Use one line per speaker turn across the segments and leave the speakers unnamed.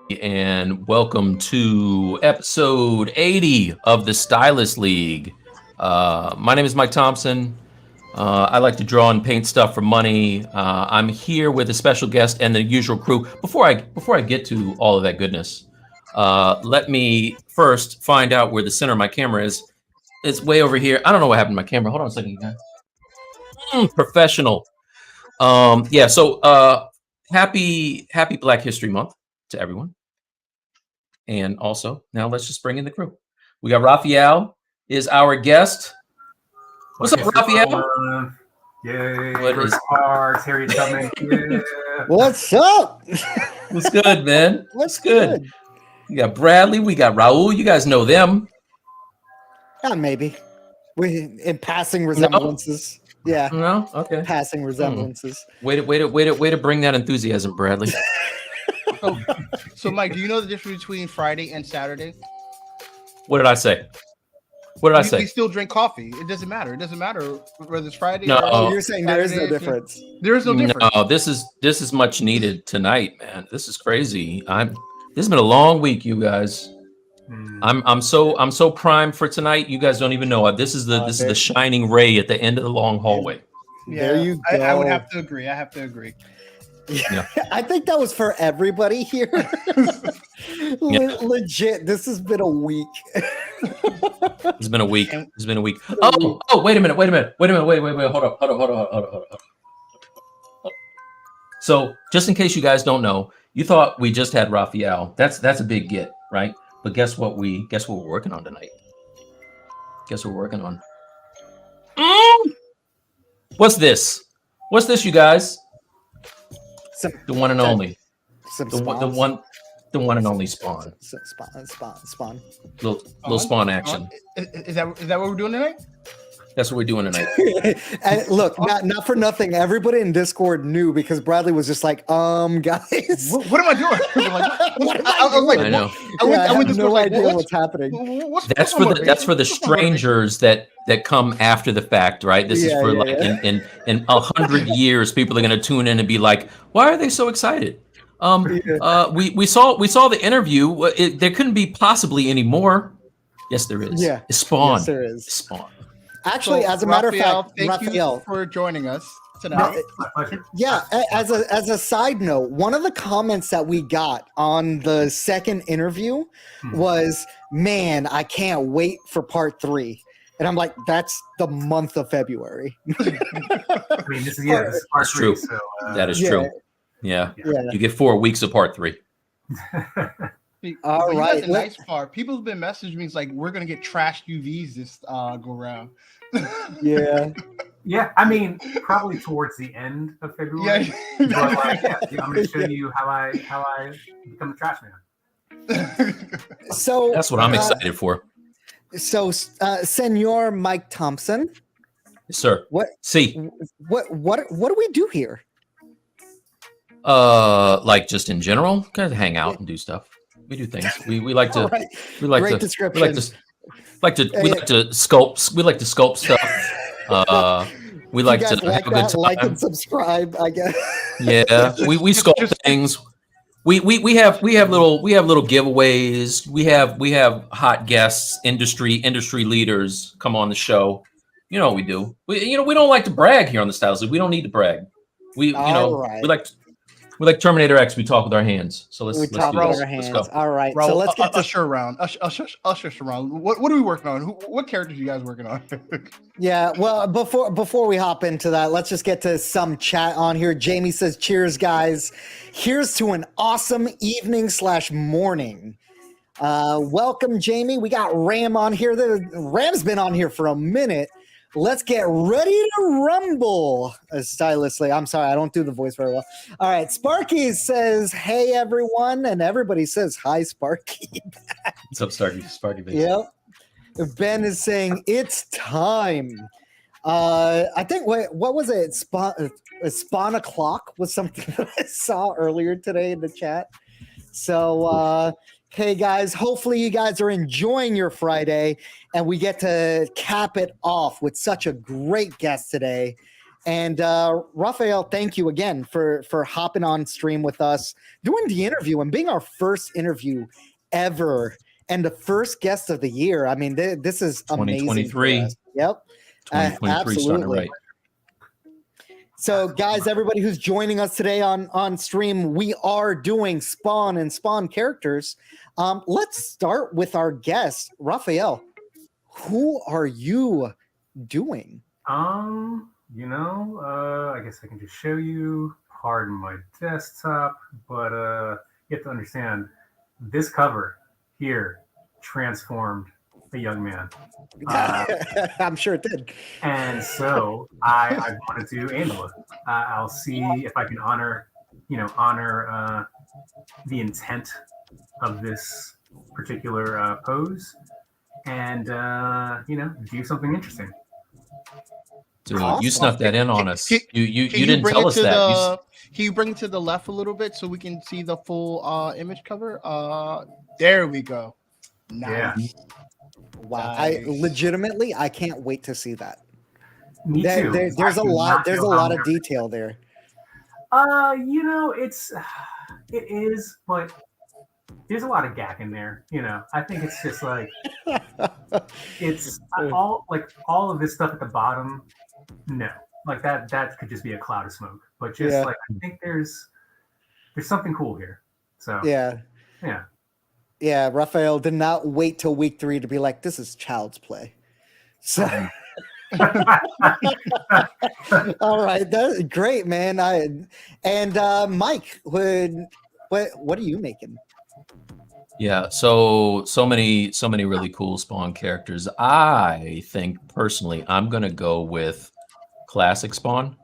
and welcome to episode 80 of the Stylus League. My name is Mike Thompson. I like to draw and paint stuff for money. I'm here with a special guest and the usual crew. Before I get to all of that goodness, let me first find out where the center of my camera is. It's way over here. I don't know what happened to my camera. Hold on a second, you guys. Professional. So happy Black History Month to everyone. And also, now let's just bring in the crew. We got Raphael is our guest. What's up, Raphael?
Yay!
What is
Harris, Harriet Tubman? Yeah.
What's up?
What's good, man?
What's good?
We got Bradley. We got Raul. You guys know them.
Maybe. We in passing resemblances.
No?
Yeah.
No? Okay.
Passing resemblances.
Way to bring that enthusiasm, Bradley.
So, Mike, do you know the difference between Friday and Saturday?
What did I say?
We still drink coffee. It doesn't matter. It doesn't matter whether it's Friday
No.
or
You're saying there is no difference.
There is no difference.
No, this is much needed tonight, man. This is crazy. This has been a long week, you guys. I'm so primed for tonight. You guys don't even know it. This is the shining ray at the end of the long hallway.
Yeah,
there you go.
I would have to agree.
Yeah. I think that was for everybody here. Legit, this has been a week.
It's been a week. Oh, wait a minute. Hold up. So, just in case you guys don't know, you thought we just had Raphael. That's a big get, right? But guess what we're working on tonight? Guess what we're working on? What's this, you guys? The one and only. The one and only Spawn.
Spawn.
Little Spawn action.
Is that what we're doing tonight?
That's what we're doing tonight.
And look, not for nothing. Everybody in Discord knew because Bradley was just like, guys.
What am I doing?
I know.
I have no idea what's happening.
That's for the strangers that come after the fact, right? This is for in 100 years, people are going to tune in and be like, why are they so excited? We saw the interview. There couldn't be possibly any more. Yes, there is.
Yeah,
it's Spawn.
Yes, there is.
It's Spawn.
Actually, as a matter of fact,
thank you for joining us tonight.
Yeah, as a side note, one of the comments that we got on the second interview was, "Man, I can't wait for part 3." And I'm like, that's the month of February.
I mean, this is part 3.
True.
So,
that is true. Yeah. You get 4 weeks of part 3.
All right.
That's a nice part. People have been messaging me. It's like, we're going to get trashed UVs this go round.
Yeah.
Yeah, I mean, probably towards the end of February.
Yeah.
But I'm going to show you how I become a trash man.
So
that's what I'm excited for.
So, Senor Mike Thompson.
Yes, sir.
What do we do here?
Like just in general, kind of hang out and do stuff. We do things. We like to.
Right.
We like
Great
to.
description.
We like to sculpt. We like to sculpt stuff. We like to have a good time.
Like and subscribe, I guess.
Yeah, we sculpt things. We have little giveaways. We have hot guests, industry leaders come on the show. You know what we do. We don't like to brag here on the Stylus League. We don't need to brag. We we like Terminator X. We talk with our hands. So let's
talk
do
with
this.
our hands.
Let's go.
All right.
Raul,
So let's get
usher around. Usher around. What are we working on? What characters are you guys working on?
Yeah, well, before we hop into that, let's just get to some chat on here. Jamie says, "Cheers, guys. Here's to an awesome evening/morning." Welcome, Jamie. We got Ram on here. Ram's been on here for a minute. Let's get ready to rumble. Stylistically, I'm sorry, I don't do the voice very well. All right, Sparky says, "Hey, everyone," and everybody says, "Hi, Sparky."
What's up, Sparky?
Yep. Ben is saying it's time. I think what was it? Spawn o'clock was something that I saw earlier today in the chat. So hey guys, hopefully you guys are enjoying your Friday and we get to cap it off with such a great guest today. And Raphael, thank you again for hopping on stream with us, doing the interview and being our first interview ever and the first guest of the year. I mean, this is amazing for
2023.
us. Yep.
2023 starting right.
So, guys, everybody who's joining us today on stream, we are doing Spawn and Spawn characters. Let's start with our guest, Raphael. Who are you doing?
I guess I can just show you. Pardon my desktop, but you have to understand this cover here transformed a young man.
I'm sure it did.
And so I wanted to Angela. I'll see if I can honor the intent of this particular pose, and do something interesting.
Dude,
Awesome.
you snuck that in on us. You
Can
didn't tell us that.
Can you bring it to the left a little bit so we can see the full image cover? There we go. Nice.
Yeah.
Wow.
Nice.
I can't wait to see that.
Me too.
There's a lot of detail there.
It is, but there's a lot of gack in there. I think it's just like it's all of this stuff at the bottom. No, like that could just be a cloud of smoke. But just I think there's something cool here. So
yeah. Raphael did not wait till week 3 to be like, this is child's play. So all right, that's great, man. Mike, what are you making?
Yeah, so many really cool Spawn characters. I think personally, I'm gonna go with classic Spawn.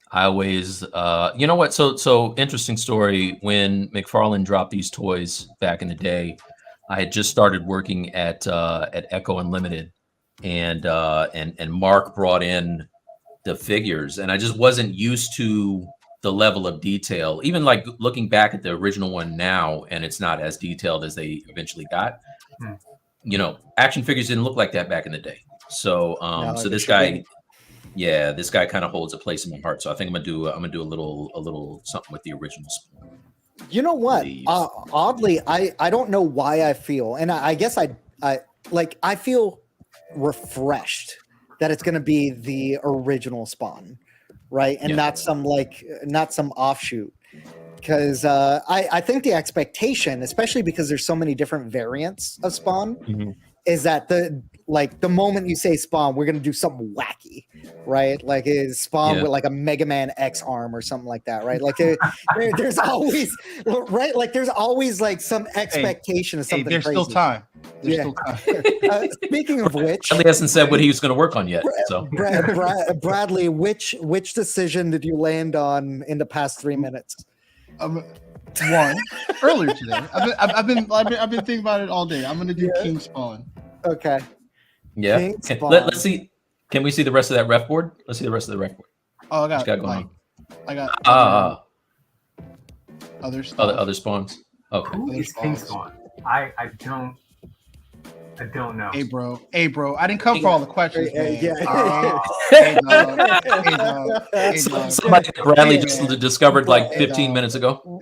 I always, you know what? So interesting story. When McFarlane dropped these toys back in the day, I had just started working at Echo Unlimited, and Mark brought in the figures, and I just wasn't used to the level of detail. Even like looking back at the original one now, and it's not as detailed as they eventually got. Action figures didn't look like that back in the day. So this guy. Yeah, this guy kind of holds a place in my heart. So I think I'm gonna do a little something with the original Spawn.
You know what? Oddly, I don't know why I feel, and I guess I feel refreshed that it's gonna be the original Spawn, right? And not some offshoot. Because I think the expectation, especially because there's so many different variants of Spawn, is that the moment you say Spawn, we're gonna do something wacky, right? Like is Spawn with like a Mega Man X arm or something like that, right? Like there's always right, like there's always like some expectation of something.
There's
crazy.
still time. There's still time.
Speaking of which,
Bradley hasn't said what he was going to work on yet. So
Bradley, which decision did you land on in the past 3 minutes?
One earlier today. I've been thinking about it all day. I'm gonna do King Spawn.
Okay.
Yeah.
King
Okay.
Spawn.
Let's see. Can we see the rest of that ref board? Let's see the rest of the ref board.
Oh, I got
going on.
I got other stuff.
Other spawns. Okay.
Who is King Spawn? I don't know.
Hey bro, I didn't come for all the questions. Man. Hey, dog.
Somebody Bradley just discovered like 15 minutes ago.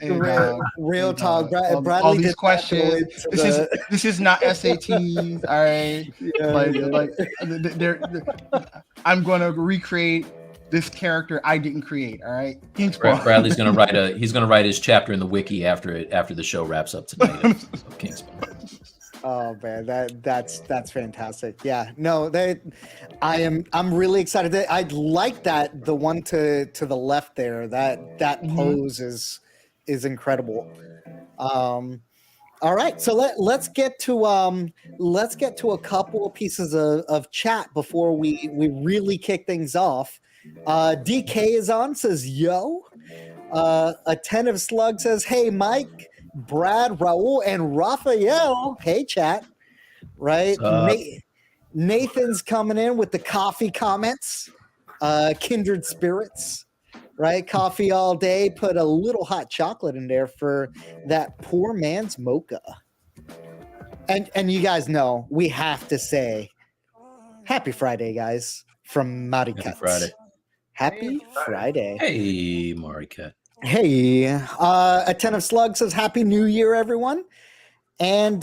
Real talk, Bradley.
All these questions. This is not SATs. All right, I'm gonna recreate this character I didn't create. All right, King Spawn.
Bradley's gonna write his chapter in the wiki after the show wraps up tonight. King Spawn.
Oh man, that's fantastic. Yeah, no, I'm really excited. I like that the one to the left there. That pose is incredible. All right, so let's get to a couple of pieces of chat before we really kick things off. DK is on, says yo. Attentive Slug says, hey Mike, Brad, Raul, and Raphael. Hey, chat. Right? Nathan's coming in with the coffee comments. Kindred spirits. Right? Coffee all day. Put a little hot chocolate in there for that poor man's mocha. And you guys know we have to say, happy Friday, guys. from Maricat.
Happy Friday.
Happy Friday.
Hey, Maricat.
Hey, Attentive Slug says Happy New Year, everyone. And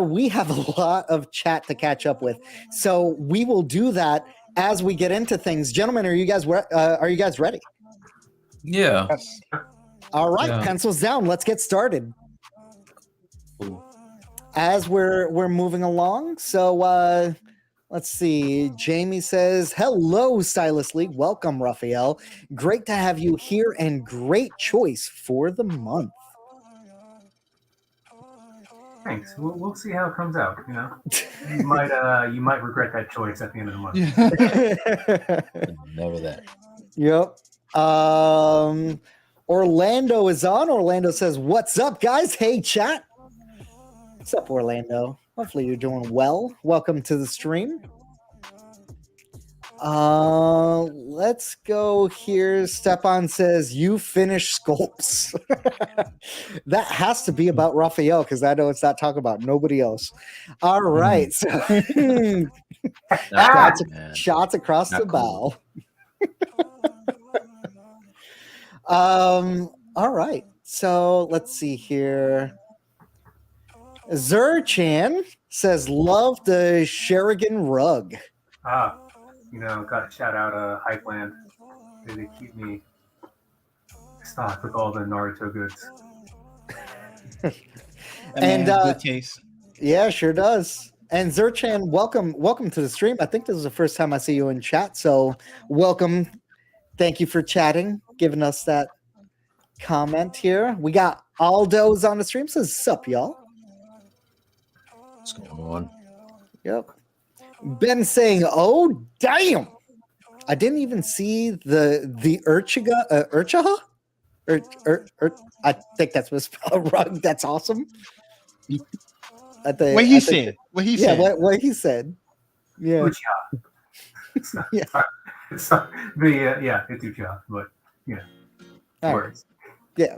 we have a lot of chat to catch up with. So we will do that as we get into things. Gentlemen, are you guys ready?
Yeah.
Yes.
All right,
Yeah.
pencils down. Let's get started.
Ooh.
As we're moving along. So let's see. Jamie says, "Hello, Stylus League. Welcome, Raphael. Great to have you here, and great choice for the month."
Thanks. We'll see how it comes out. You know, you might regret that choice at the end of the month.
Never that.
Yep. Orlando is on. Orlando says, "What's up, guys? Hey, chat. What's up, Orlando? Hopefully you're doing well. Welcome to the stream." Let's go here. Stepan says, "You finished sculpts." That has to be about Raphael, because I know it's not talking about nobody else. All right. So shots across
Not
the
cool.
bow. All right. So let's see here. Zurchan says, "Love the Sherigan rug."
Got to shout out Hypeland. They keep me stocked with all the Naruto goods.
And
good taste.
yeah, sure does. And Zurchan, welcome to the stream. I think this is the first time I see you in chat, so welcome. Thank you for chatting, giving us that comment here. We got Aldo's on the stream. Says, "Sup, y'all?"
What's going on?
Yep. Ben saying, "Oh, damn. I didn't even see the Urchaha? I think that's what's spelled rug. That's awesome."
What he said. What he said.
What he said. Yeah.
Uchiha.
Yeah.
It's Uchiha, but
All right.
words.
Yeah.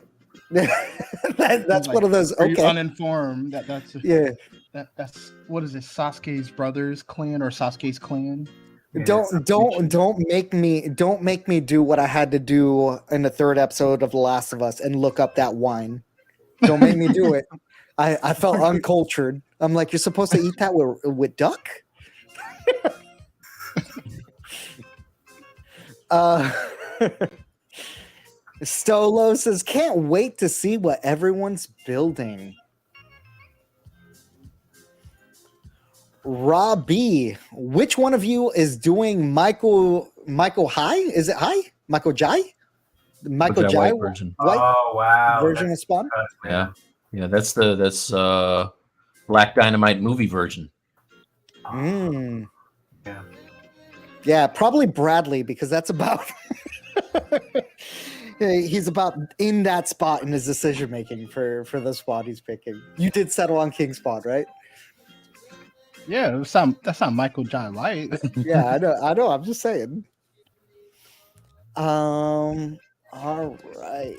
That's
Like,
one of those.
are you
Okay.
uninformed? That's
Yeah.
That's what is it? Sasuke's brothers clan or Sasuke's clan?
Yeah,
Don't make me do what I had to do in the third episode of The Last of Us and look up that wine. Don't make me do it. I felt uncultured. I'm like, you're supposed to eat that with duck? Stolo says, "Can't wait to see what everyone's building." Robbie, which one of you is doing Michael High? Is it High? Michael Jai? Michael
Look at that
Jai
white version.
white
Oh wow!
version of Spawn?
Yeah. Yeah, that's Black Dynamite movie version.
Mm.
Yeah.
Yeah, probably Bradley, because that's about he's about in that spot in his decision making for the spot he's picking. You did settle on King Spot, right?
Yeah, that's not Michael John White.
Yeah, I know. I'm just saying. All right.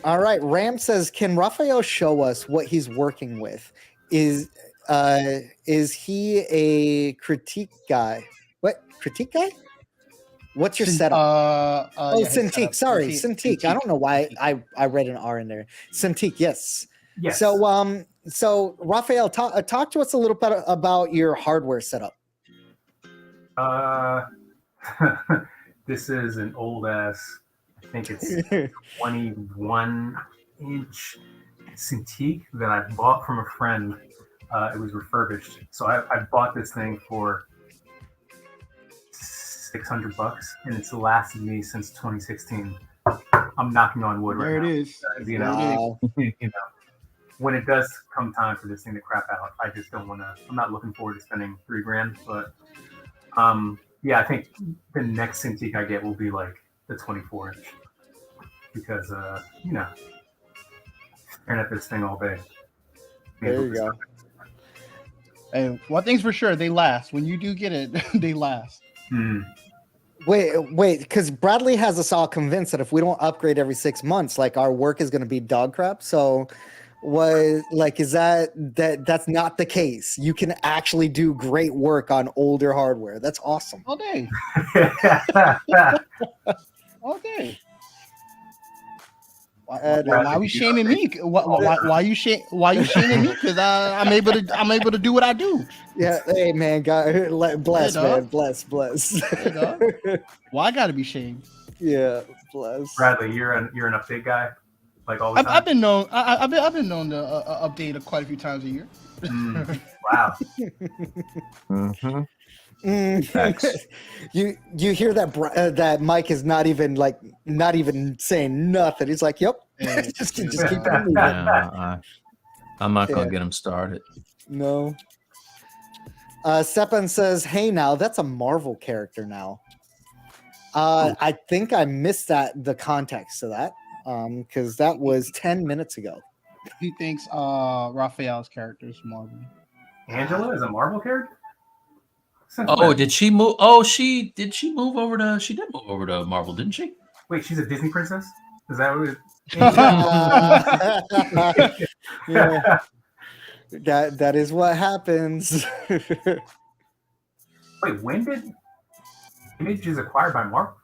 All right. Ram says, "Can Raphael show us what he's working with? Is he a critique guy? What critique guy? What's your setup?" Cintiq. Sorry, Cintiq. I don't know why I read an R in there. Cintiq. Yes.
Yes.
So Raphael, talk to us a little bit about your hardware setup.
This is an old ass. I think it's 21-inch Cintiq that I bought from a friend. It was refurbished, so I bought this thing for $600, and it's lasted me since 2016. I'm knocking on wood right
There
now.
it is.
Wow.
When it does come time for this thing to crap out, I just don't want to. I'm not looking forward to spending $3,000, but yeah, I think the next Cintiq I get will be like the 24-inch, because staring at this thing all day.
There you go.
And one thing's for sure, they last. When you do get it, they last.
Wait, because Bradley has us all convinced that if we don't upgrade every 6 months, like our work is going to be dog crap. So Was like, is that's not the case? You can actually do great work on older hardware. That's awesome.
All day. All day. Why are we shaming me? Why you shaming me? Because I'm able to do what I do.
Yeah, hey man, God bless, man, bless.
Why I gotta be shamed?
Yeah, bless.
Bradley, you're an update guy, like all the time.
I've been known. I've been known to update quite a few times a year.
Wow.
You hear that that Mike is not even saying nothing. He's like, "Yep, just keep it moving."
Yeah, I'm not gonna get him started.
No. Stepan says, "Hey, now that's a Marvel character now." I think I missed the context of that because that was 10 minutes ago.
He thinks Raphael's character is Marvel.
Angela is a Marvel character? Since
Oh,
when?
did she move? Oh, she did move over to? She did move over to Marvel, didn't she?
Wait, she's a Disney princess? Is that what it
Yeah. That is what happens.
Wait, when did Image is acquired by Marvel?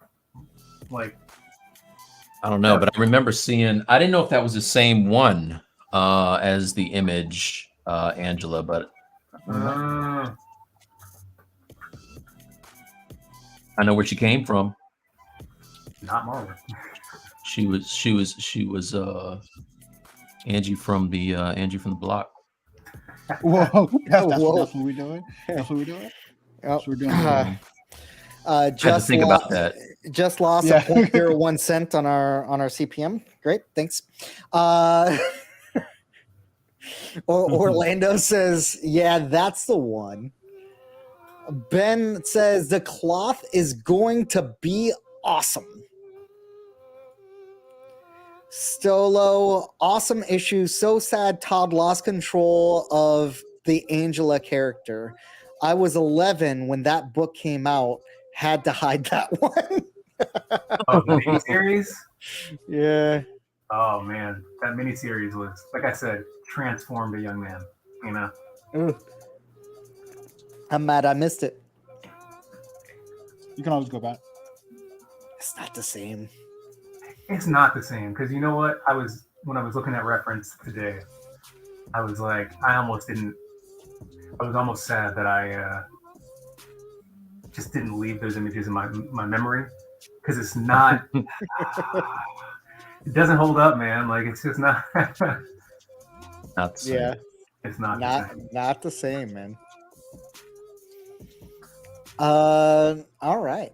Like,
I don't know, but I remember seeing. I didn't know if that was the same one as the Image Angela, but I know where she came from.
not Marvel.
She was Angie from the block.
Whoa, that's
Whoa.
what we're doing. That's what we're doing. That's what we're doing.
I had to think about that.
Just lost
Yeah.
0.01 cent on our CPM. Great, thanks. Orlando says, "Yeah, that's the one." Ben says the cloth is going to be awesome. Stolo, awesome issue. So sad Todd lost control of the Angela character. I was 11 when that book came out. Had to hide that one.
Oh, the miniseries?
Yeah.
Oh, man. That miniseries was, like I said, transformed a young man, you know?
Ooh. I'm mad I missed it.
You can always go back.
It's not the same.
It's not the same, because you know what? When I was looking at reference today, I was like, I was almost sad that I just didn't leave those images in my memory, because it's not, it doesn't hold up, man. Like, it's just not.
Not the same.
Yeah.
It's not the same.
Not the same, man. All right.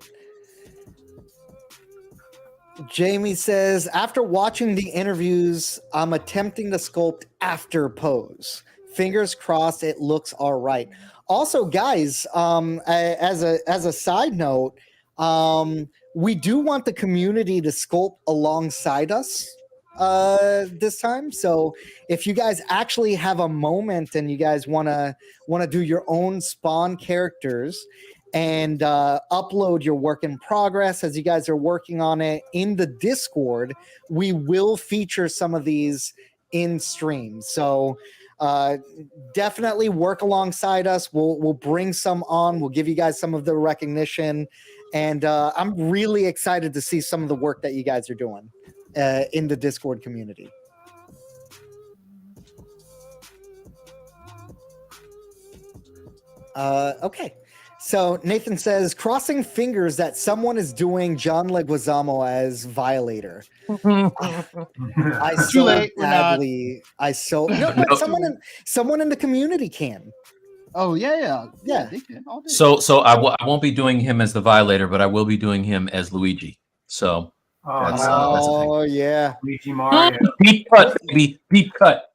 Jamie says, after watching the interviews, I'm attempting to sculpt after pose. Fingers crossed it looks all right. Also, guys, as a side note, we do want the community to sculpt alongside us this time. So if you guys actually have a moment and you guys want to do your own spawn characters and upload your work in progress as you guys are working on it in the Discord, we will feature some of these in stream. So definitely work alongside us. We'll bring some on. We'll give you guys some of the recognition. And I'm really excited to see some of the work that you guys are doing in the Discord community. Okay. So Nathan says, crossing fingers that someone is doing John Leguizamo as Violator. I so badly. Someone in the community can.
Oh yeah.
Yeah.
They can. All day.
So I won't be doing him as the Violator, but I will be doing him as Luigi. So that's the thing.
Yeah.
Luigi Mario.
Deep cut, baby. Deep cut.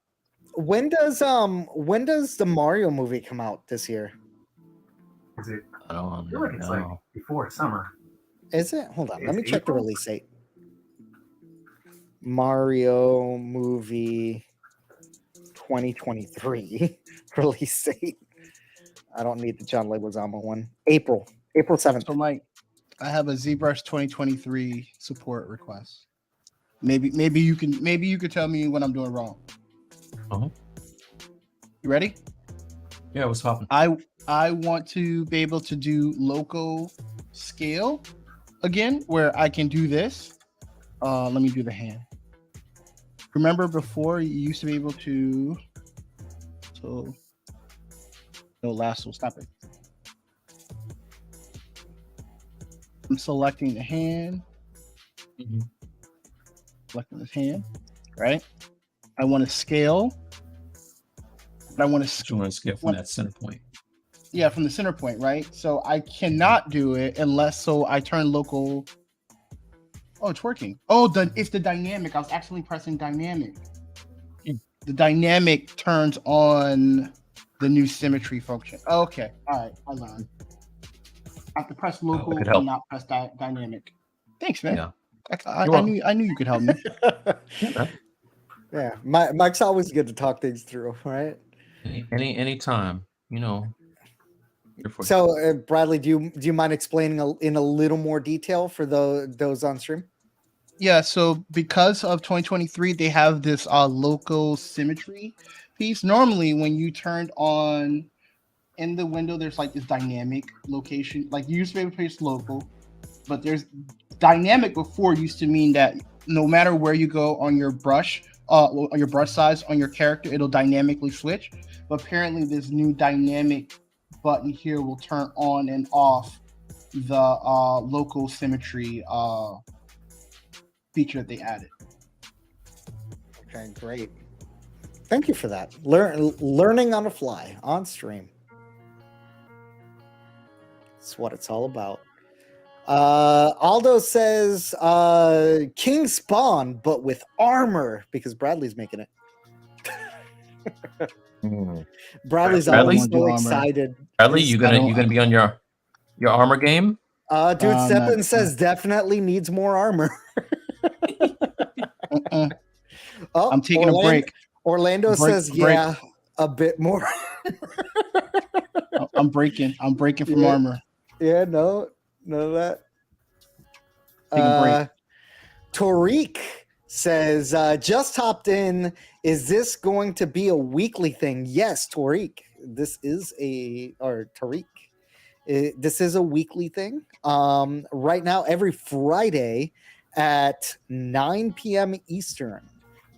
When does the Mario movie come out this year?
Is it?
I don't
I feel like it's like before summer.
Is it? Hold on. Let me
It's
check the
April?
release date. Mario movie 2023 release date. I don't need the John Leguizamo one. April 7th.
So Mike, I have a ZBrush 2023 support request. Maybe you can tell me when I'm doing wrong.
Uh-huh.
You ready?
Yeah, what's popping?
I want to be able to do local scale again, where I can do this. Let me do the hand. Remember before you used to be able to. So no lasso. Stop it. I'm selecting the hand.
Mm-hmm.
Selecting this hand, right? I want to scale. But I want to.
You want to scale from that center point.
Yeah, from the center point, right? So I cannot do it unless I turn local. Oh, it's working. Oh, it's the dynamic. I was actually pressing dynamic. The dynamic turns on the new symmetry function. Okay, all right, I learned. I have to press local and not press dynamic. Thanks, man.
Yeah.
I knew you could help me.
Yeah, Mike's always good to talk things through, right?
Anytime,
So, Bradley, do you mind explaining in a little more detail for those on stream?
Yeah, so because of 2023, they have this local symmetry piece. Normally, when you turned on in the window, there's like this dynamic location. Like you used to be able to place local, but there's dynamic before used to mean that no matter where you go on your brush size on your character, it'll dynamically switch. But apparently, this new dynamic button here will turn on and off the local symmetry feature that they added.
Okay, great. Thank you for that. Learning on the fly on stream. That's what it's all about. Aldo says King Spawn, but with armor, because Bradley's making it. Bradley's always so excited.
Bradley, you gonna be on your armor game?
Dude, Steppen says definitely needs more armor.
I'm taking a break.
Orlando says, yeah, a bit more.
I'm breaking from armor.
Yeah, none of that.
Take a break.
Tariq says, just hopped in. Is this going to be a weekly thing? Yes, Tariq. This is Tariq. This is a weekly thing. Right now, every Friday at 9 p.m. Eastern,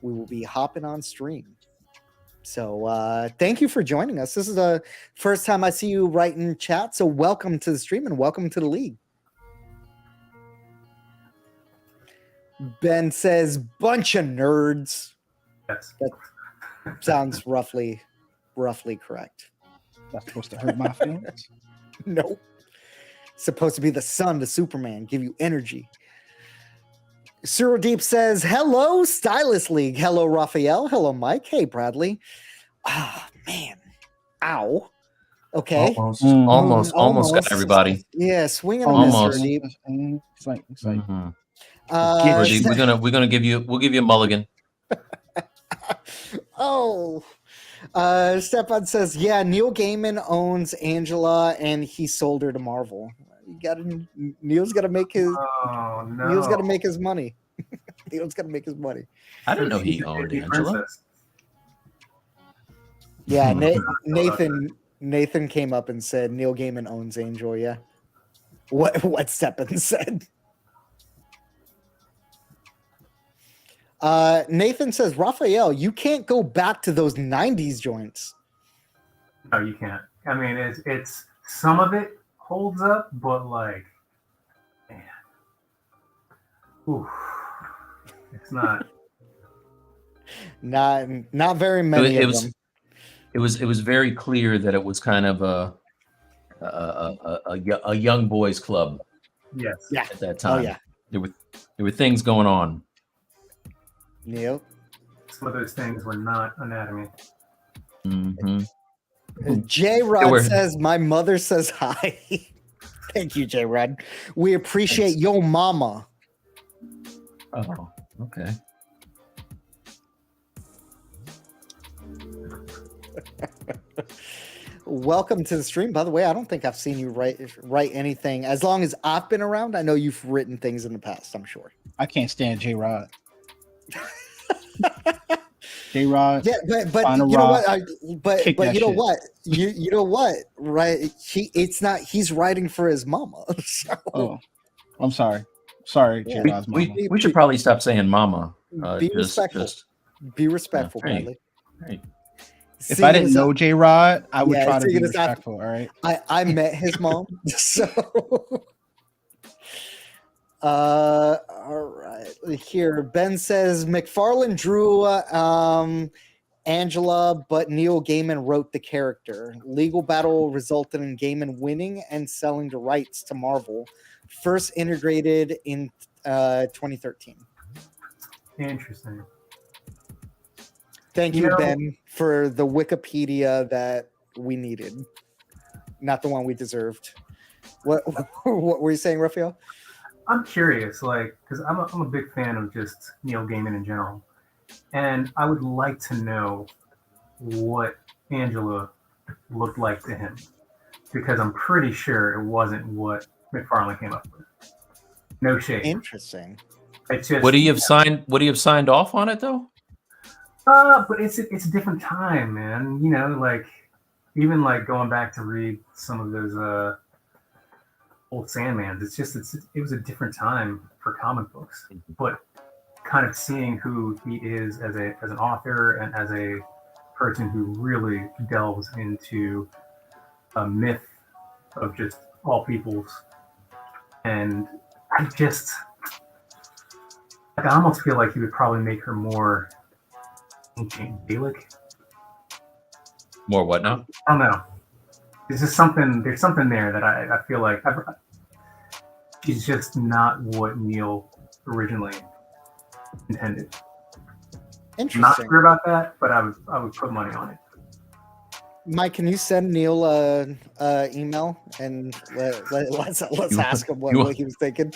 we will be hopping on stream. So thank you for joining us. This is the first time I see you right in chat. So welcome to the stream and welcome to the league. Ben says, bunch of nerds.
Yes.
That sounds roughly correct.
That's supposed to hurt my feelings.
Nope. Supposed to be the sun to Superman, give you energy. Cyril Deep says, hello, Stylus League. Hello, Raphael. Hello, Mike. Hey, Bradley. Ah, man. Ow. Okay.
Almost got everybody.
Yeah, swinging
almost.
Cyril Deep.
It's like
we're gonna give you a mulligan.
Stepan says, yeah, Neil Gaiman owns Angela and he sold her to Marvel. Neil's gotta make his Neil's gotta make his money. Neil's gotta make his money.
I didn't know he owned Angela.
Yeah, Nathan came up and said Neil Gaiman owns Angel, yeah. What Stepan said. Nathan says, Raphael, you can't go back to those 90s joints.
No, you can't. I mean, it's some of it holds up, but like, man, oof, it's not.
Not very many of them.
It was very clear that it was kind of a young boys club.
Yes.
Yeah.
At that time.
Oh yeah.
There were things going on.
Yep.
Some of those things were not anatomy.
Mm-hmm.
J Rod says, my mother says hi. Thank you, J Rod. We appreciate your mama.
Oh, okay.
Welcome to the stream. By the way, I don't think I've seen you write anything. As long as I've been around, I know you've written things in the past, I'm sure.
I can't stand J Rod. J-Rod.
Yeah, but
Final
you know
Rock,
what? But
kick that
you know
shit.
what? You know what? Right? It's not. He's writing for his mama. So
Oh, I'm sorry. Sorry,
Yeah.
J-Rod's mama.
We should probably stop saying mama.
be respectful. Be respectful,
hey,
Bradley.
hey.
If I didn't know J-Rod, I would
Yeah,
try to be
singing us after-
respectful. All right.
I met his mom. So all right. Here, Ben says McFarlane drew Angela, but Neil Gaiman wrote the character. Legal battle resulted in Gaiman winning and selling the rights to Marvel, first integrated in 2013.
Interesting.
Thank
You
you,
know-
Ben, for the Wikipedia that we needed, not the one we deserved. What were you saying, Raphael?
I'm curious, like, because I'm a big fan of just Neil Gaiman in general, and I would like to know what Angela looked like to him, because I'm pretty sure it wasn't what McFarlane came up with. No shade.
Interesting.
It's just
Would he have signed? Would he have signed off on it though?
but it's a different time, man. You know, like even like going back to read some of those old Sandmans. It was a different time for comic books, but kind of seeing who he is as an author and as a person who really delves into a myth of just all peoples, and I almost feel like he would probably make her more ancient Gaelic.
More what now?
I don't know. There's something there that I feel like she's just not what Neil originally intended. I'm not
Interesting.
sure about that, but I would put money on it.
Mike, can you send Neil a email and let's ask him what he was thinking?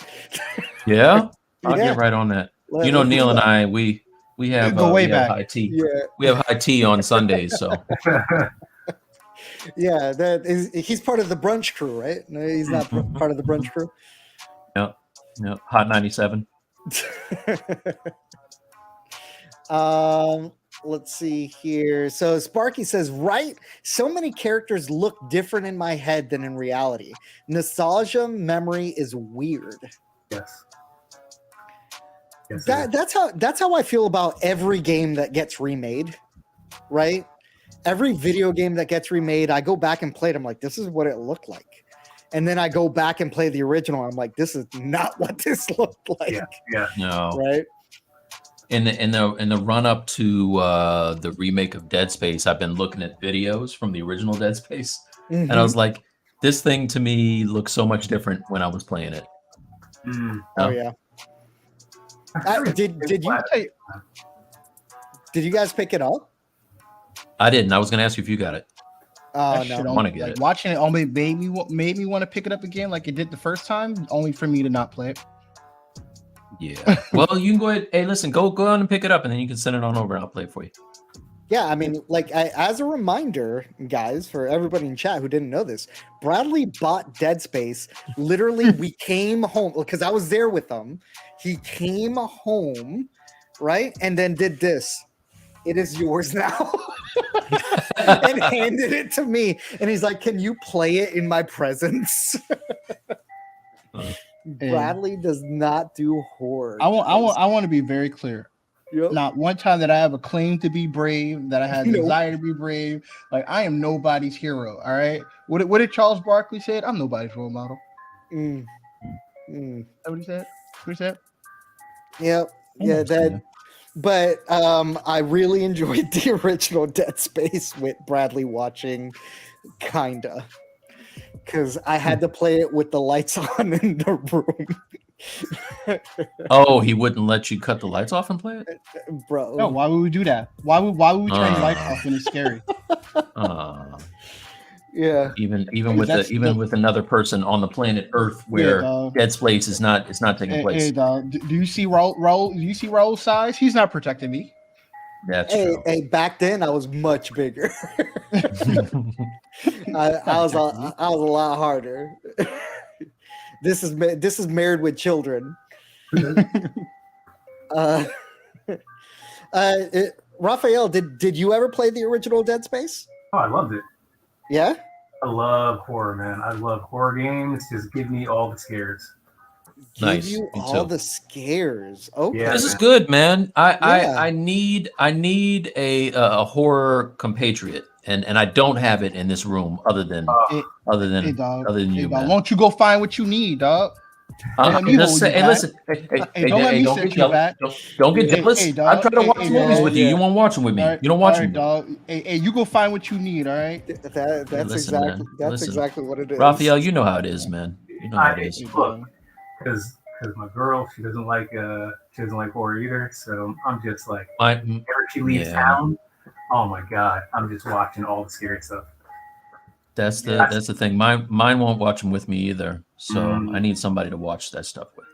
Yeah, I'll
Yeah.
get right on that. You know, Neil and I, we have
Go way
we have
back.
high tea.
Yeah,
We have high tea on Sundays, so
yeah. He's part of the brunch crew, right? No, he's not part of the brunch crew.
yeah, Hot 97.
Let's see here. So Sparky says, right? So many characters look different in my head than in reality. Nostalgia memory is weird.
Yes. Yes,
That's how I feel about every game that gets remade, right? Every video game that gets remade, I go back and play it. I'm like, this is what it looked like. And then I go back and play the original. I'm like, this is not what this looked like.
Yeah.
No,
Right.
in the run up to the remake of Dead Space, I've been looking at videos from the original Dead Space, and I was like, this thing to me looks so much different when I was playing it.
Oh yeah. Did you guys pick it up?
I didn't. I was going to ask you if you got it.
Oh
That shit
no.
wanna get it.
Watching it only made me want to pick it up again, like it did the first time, only for me to not play it.
Yeah. Well, you can go ahead. Hey, listen, go on and pick it up, and then you can send it on over, and I'll play it for you.
Yeah, I mean, like as a reminder, guys, for everybody in chat who didn't know this, Bradley bought Dead Space. Literally, we came home because I was there with him. He came home, right, and then did this. It is yours now, and handed it to me. And he's like, "Can you play it in my presence?" Bradley does not do horror.
I want to be very clear.
Yep.
Not one time that I have a claim to be brave, that I had a
Nope.
desire to be brave. Like I am nobody's hero. All right. What did Charles Barkley said? I'm nobody's role model.
Mm.
Is that what he said? What he said?
Yep. Yeah, that. But I really enjoyed the original Dead Space with Bradley watching, kinda, because I had to play it with the lights on in the room.
Oh, he wouldn't let you cut the lights off and play it?
Bro.
No, why would we do that? Why would we turn the lights off when it's scary?
Yeah.
Even
That's
with another person on the planet Earth where Dead Space is not taking place.
Hey, dog, do you see Raul? Do you see Raul's size? He's not protecting me.
That's true.
Hey, back then I was much bigger. I was a lot harder. This is Married with Children. Raphael, did you ever play the original Dead Space?
Oh, I loved it.
Yeah.
I love horror, man. I love horror games. Just give me all the scares.
Give
Nice.
you
Me
all
too.
the scares. Okay.
Yeah.
This is good, man.
Yeah.
I need a horror compatriot, and I don't have it in this room other than
Hey,
other than
hey, dog.
other than
Hey,
you,
dog.
man.
Won't you go find what you need, dog?
I'm
me
just
hold
saying,
you
hey,
back.
listen,
Hey, don't let me
don't
set
get
you
jealous.
back.
Don't get
Hey,
jealous.
hey,
I
dog.
try to watch
Hey,
movies
dog.
with you.
Yeah.
You won't watch them with me.
All right,
You don't watch
all right,
them.
dog. Hey, you go find what you need. All right.
That's
Listen,
exactly
man. Listen.
exactly what it is.
Raphael, you know how it is, man. You know how it is.
Look, because my girl, she doesn't like horror either. So I'm just like, whenever she leaves town, oh my god, I'm just watching all the scary stuff.
That's the thing. Mine won't watch them with me either. So I need somebody to watch that stuff with.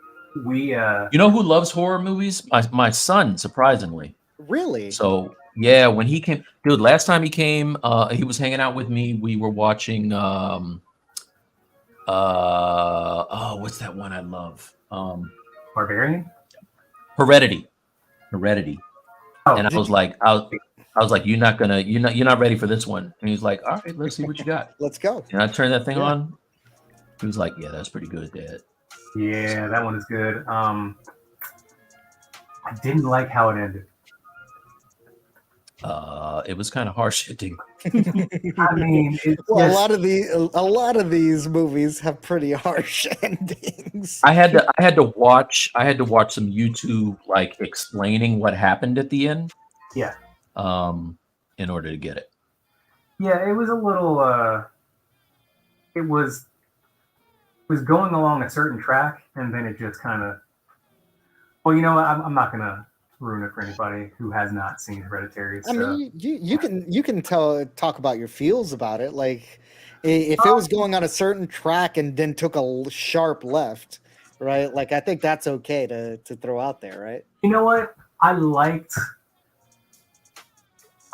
You
know who loves horror movies? My son, surprisingly.
Really?
So yeah, when he came, dude, last time he came, he was hanging out with me. We were watching what's that one I love?
Barbarian?
Heredity.
Oh,
And I was like, you're not ready for this one. And he's like, all right, let's see what you got.
Let's go.
And I turned that thing on. He was like, yeah, that's pretty good, Dad.
yeah, that one is good. I didn't like how it ended.
It was kind of harsh hitting.
I mean,
Well, a lot of these movies have pretty harsh endings.
I had to watch some YouTube like explaining what happened at the end.
Yeah.
In order to get it.
Yeah, it was a little. It was going along a certain track, and then it just kind of. Well, you know, I'm not gonna ruin it for anybody who has not seen Hereditary. So.
I mean, you can talk about your feels about it. Like, if it was going on a certain track and then took a sharp left, right? Like, I think that's okay to throw out there, right?
You know what? I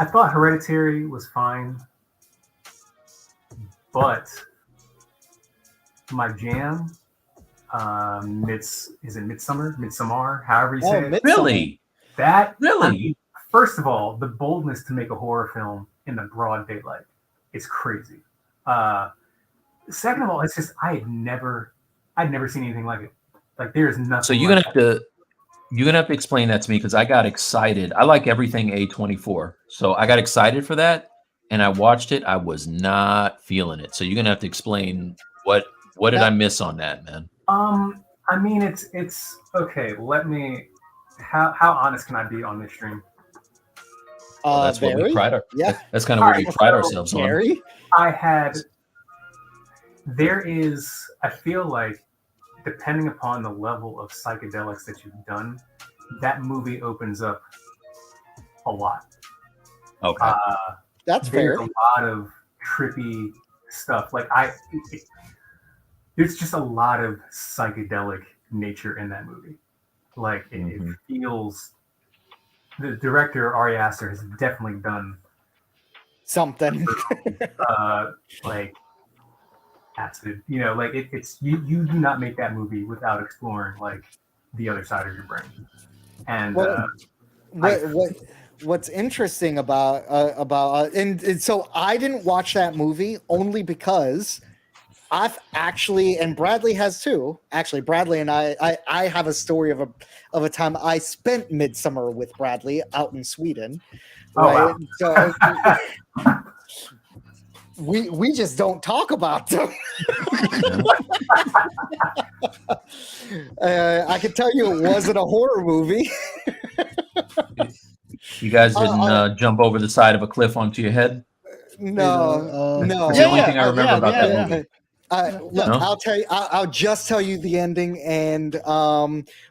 thought Hereditary was fine, but my jam, is it Midsommar? However you say it.
Really?
I mean, first of all, the boldness to make a horror film in the broad daylight is crazy. Second of all, it's just I'd never seen anything like it. Like there's nothing.
So you're gonna have to explain that to me because I got excited. I like everything A24, so I got excited for that, and I watched it. I was not feeling it. So you're gonna have to explain what did I miss on that, man?
I mean, it's okay. Let me. How honest can I be on this stream?
That's what we pride That's kind of
All
what we pride ourselves on.
I feel like, depending upon the level of psychedelics that you've done, that movie opens up a lot.
Okay.
That's fair.
There's a lot of trippy stuff. Like there's just a lot of psychedelic nature in that movie. Like it feels. The director Ari Aster has definitely done
something.
Like acid, you know, like it's you do not make that movie without exploring like the other side of your brain. And
what's interesting about and so I didn't watch that movie only because I've actually, and Bradley has too. Actually, Bradley and I have a story of a time I spent midsummer with Bradley out in Sweden. Right? Oh, wow. So we just don't talk about them. I can tell you it wasn't a horror movie.
You guys didn't jump over the side of a cliff onto your head?
No.
That's the only thing I remember about that movie.
Look, I'll tell you. I'll just tell you the ending, and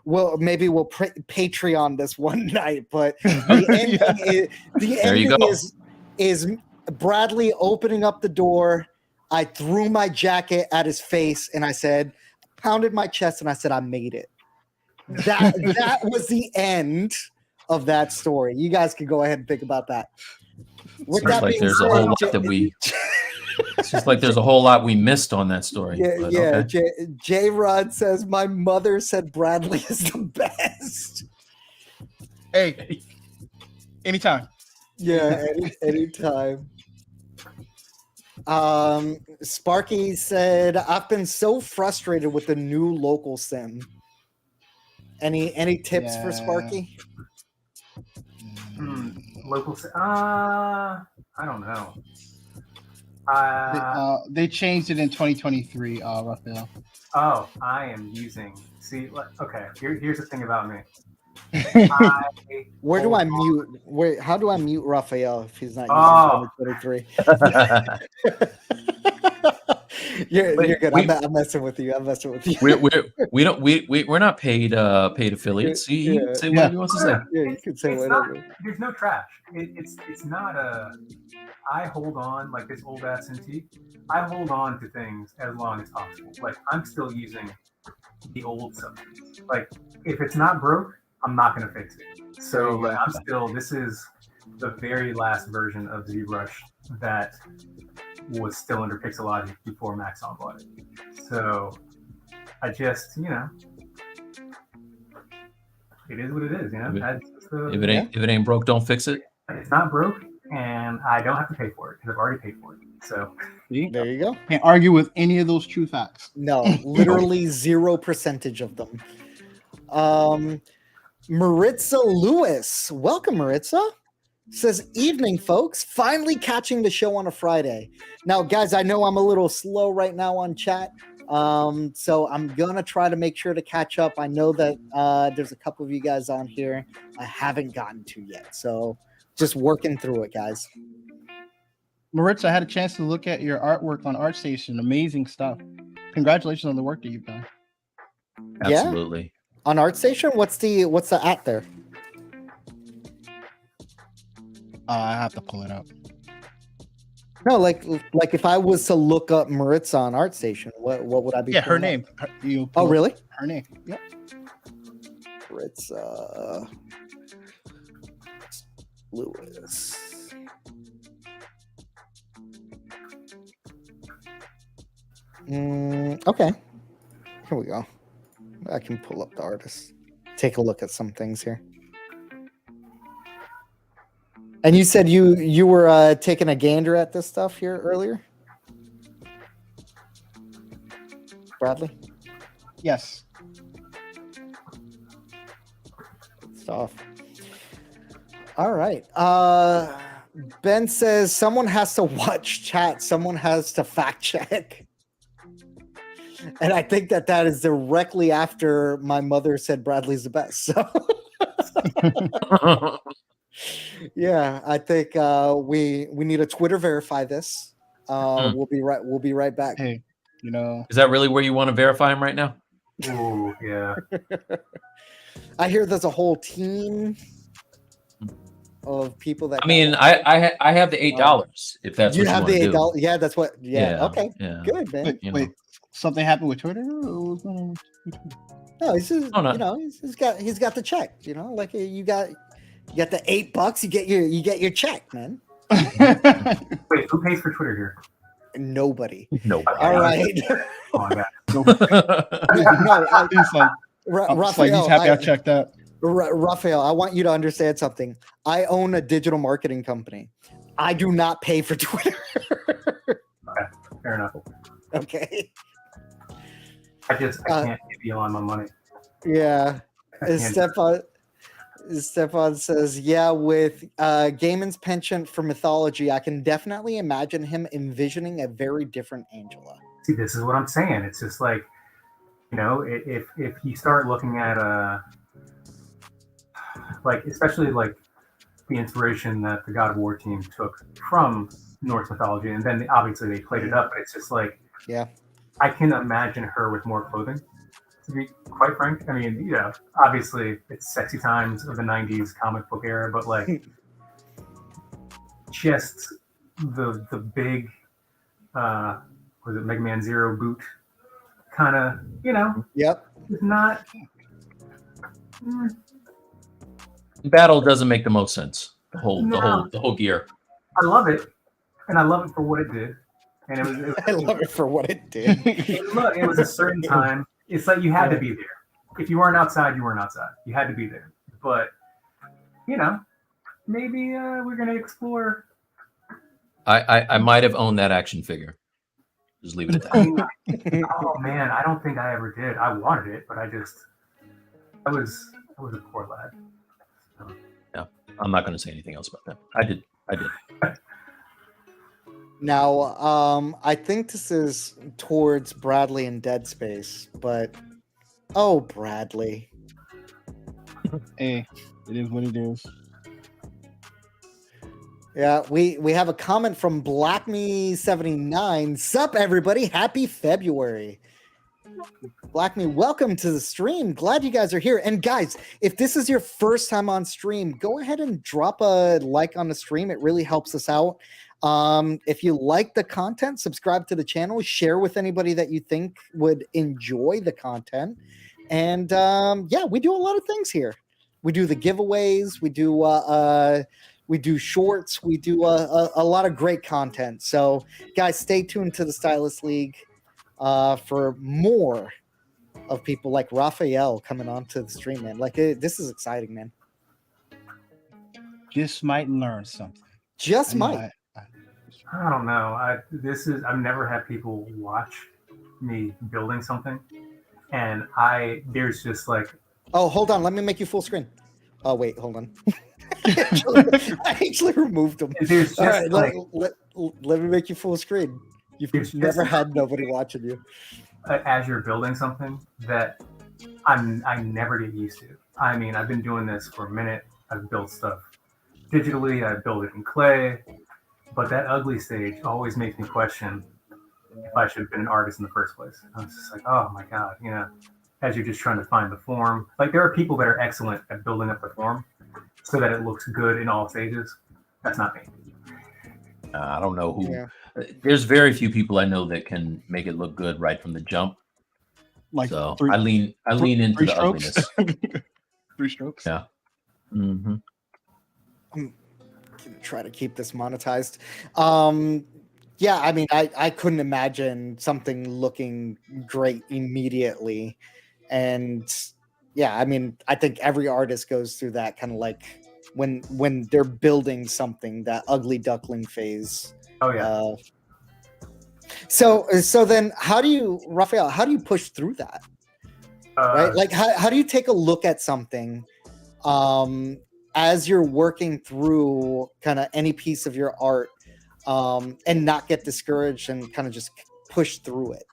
we'll Patreon this one night. But the ending is Bradley opening up the door. I threw my jacket at his face, and I said, pounded my chest, and I said, I made it. That was the end of that story. You guys can go ahead and think about that.
With that like there's a whole lot that we. It's just like there's a whole lot we missed on that story.
Yeah. Okay. J. Rod says my mother said Bradley is the best.
Hey, Anytime.
Yeah, anytime. Sparky said, "I've been so frustrated with the new local sim." Any tips for Sparky?
Local. I don't know.
They changed it in 2023, Raphael.
Oh, I am using. See, okay. Here's the thing about me.
Where do I mute? How do I mute Raphael if he's not using 2023? You're good. I'm messing with you.
We're not paid affiliates. He can say whatever he wants to say.
Yeah, you can say whatever.
There's no trash. It's not a. I hold on like this old ass antique. I hold on to things as long as possible. Like I'm still using the old stuff. Like if it's not broke, I'm not gonna fix it. So like, I'm still. This is the very last version of ZBrush that was still under Pixelogic before Maxon bought it. So I just, it is what it is.
If it ain't broke, don't fix it.
It's not broke, and I don't have to pay for it because I've already paid for it. So
there you go.
Can't argue with any of those true facts.
No, literally 0% of them. Maritza Lewis, welcome, Maritza. Says, "Evening, folks. Finally catching the show on a Friday." Now, guys, I know I'm a little slow right now on chat, so I'm gonna try to make sure to catch up. I know that there's a couple of you guys on here I haven't gotten to yet, so just working through it, guys.
Maritza, I had a chance to look at your artwork on ArtStation. Amazing stuff. Congratulations on the work that you've done.
Absolutely.
Yeah. On ArtStation, what's the at there?
I have to pull it up.
No, like if I was to look up Maritza on ArtStation, what would I be?
Yeah, her name.
Really?
Her name. Yep.
Maritza Lewis. Okay. Here we go. I can pull up the artist. Take a look at some things here. And you said you were taking a gander at this stuff here earlier, Bradley?
Yes.
Good stuff. All right. Ben says someone has to watch chat. Someone has to fact check. And I think that is directly after my mother said Bradley's the best. So. Yeah, I think we need to Twitter verify this. We'll be right back.
Hey,
is that really where you want to verify him right now?
Ooh, yeah.
I hear there's a whole team of people that.
I mean, I have the $8 if that's
you
what
have
you
the
want to
$8. Yeah, that's what. Yeah. Okay.
Yeah.
Good, man.
Wait, something happened with Twitter?
No, he's just, he's got the check. Like you got the $8. You get your check, man.
Wait, who pays for Twitter here?
Nobody.
All
right.
Oh my god.
Raphael,
he's happy I checked that.
Raphael, I want you to understand something. I own a digital marketing company. I do not pay for Twitter.
Okay, fair enough.
Okay.
I can't give you on my money.
Yeah. Stefan says, yeah, with Gaiman's penchant for mythology, I can definitely imagine him envisioning a very different Angela.
See, this is what I'm saying. It's just like, if you start looking at especially like the inspiration that the God of War team took from Norse mythology, and then obviously they played it up, but it's just like,
yeah,
I can imagine her with more clothing. To be quite frank, I mean, obviously it's sexy times of the '90s comic book era, but like, just the big, was it Mega Man Zero boot, kind of,
Yep.
It's not.
Battle doesn't make the most sense. The whole gear.
I love it, and I love it for what it did, and it was
I love it for what it did.
It was a certain time. It's like you had to be there. If you weren't outside, you weren't outside. You had to be there. But, maybe we're gonna explore.
I might have owned that action figure. Just leave it at that.
I mean, oh man, I don't think I ever did. I wanted it, but I was a poor lad. So.
Yeah, I'm not going to say anything else about that. I did.
Now, I think this is towards Bradley and Dead Space, but oh, Bradley.
Hey, it is what it is.
Yeah, we have a comment from BlackMe79. Sup, everybody? Happy February. BlackMe, welcome to the stream. Glad you guys are here. And guys, if this is your first time on stream, go ahead and drop a like on the stream. It really helps us out. If you like the content, subscribe to the channel, share with anybody that you think would enjoy the content. And yeah, we do a lot of things here. We do the giveaways, we do shorts, we do a lot of great content. So guys, stay tuned to the Stylus League for more of people like Raphael coming on to the stream, man. Like this is exciting, man.
Just might learn something.
Just might.
I don't know. I've never had people watch me building something, and there's just like.
Oh, hold on. Let me make you full screen. Oh wait, hold on. I actually removed them.
There's just
all right,
like,
let me make you full screen. You've never had nobody watching you.
As you're building something that I never get used to. I mean, I've been doing this for a minute. I've built stuff digitally. I build it in clay. But that ugly stage always makes me question if I should have been an artist in the first place. I was just like, oh my God, as you're just trying to find the form. Like there are people that are excellent at building up the form so that it looks good in all stages. That's not me.
I don't know who.
Yeah.
There's very few people I know that can make it look good right from the jump.
Like
So I lean into the ugliness.
3 strokes.
Yeah. Mm-hmm.
I'm gonna try to keep this monetized. Yeah, I mean, I couldn't imagine something looking great immediately. And yeah, I mean, I think every artist goes through that kind of like when they're building something, that ugly duckling phase.
Oh yeah.
So then Raphael, how do you push through that? Right? Like how do you take a look at something as you're working through kind of any piece of your art and not get discouraged and kind of just push through it?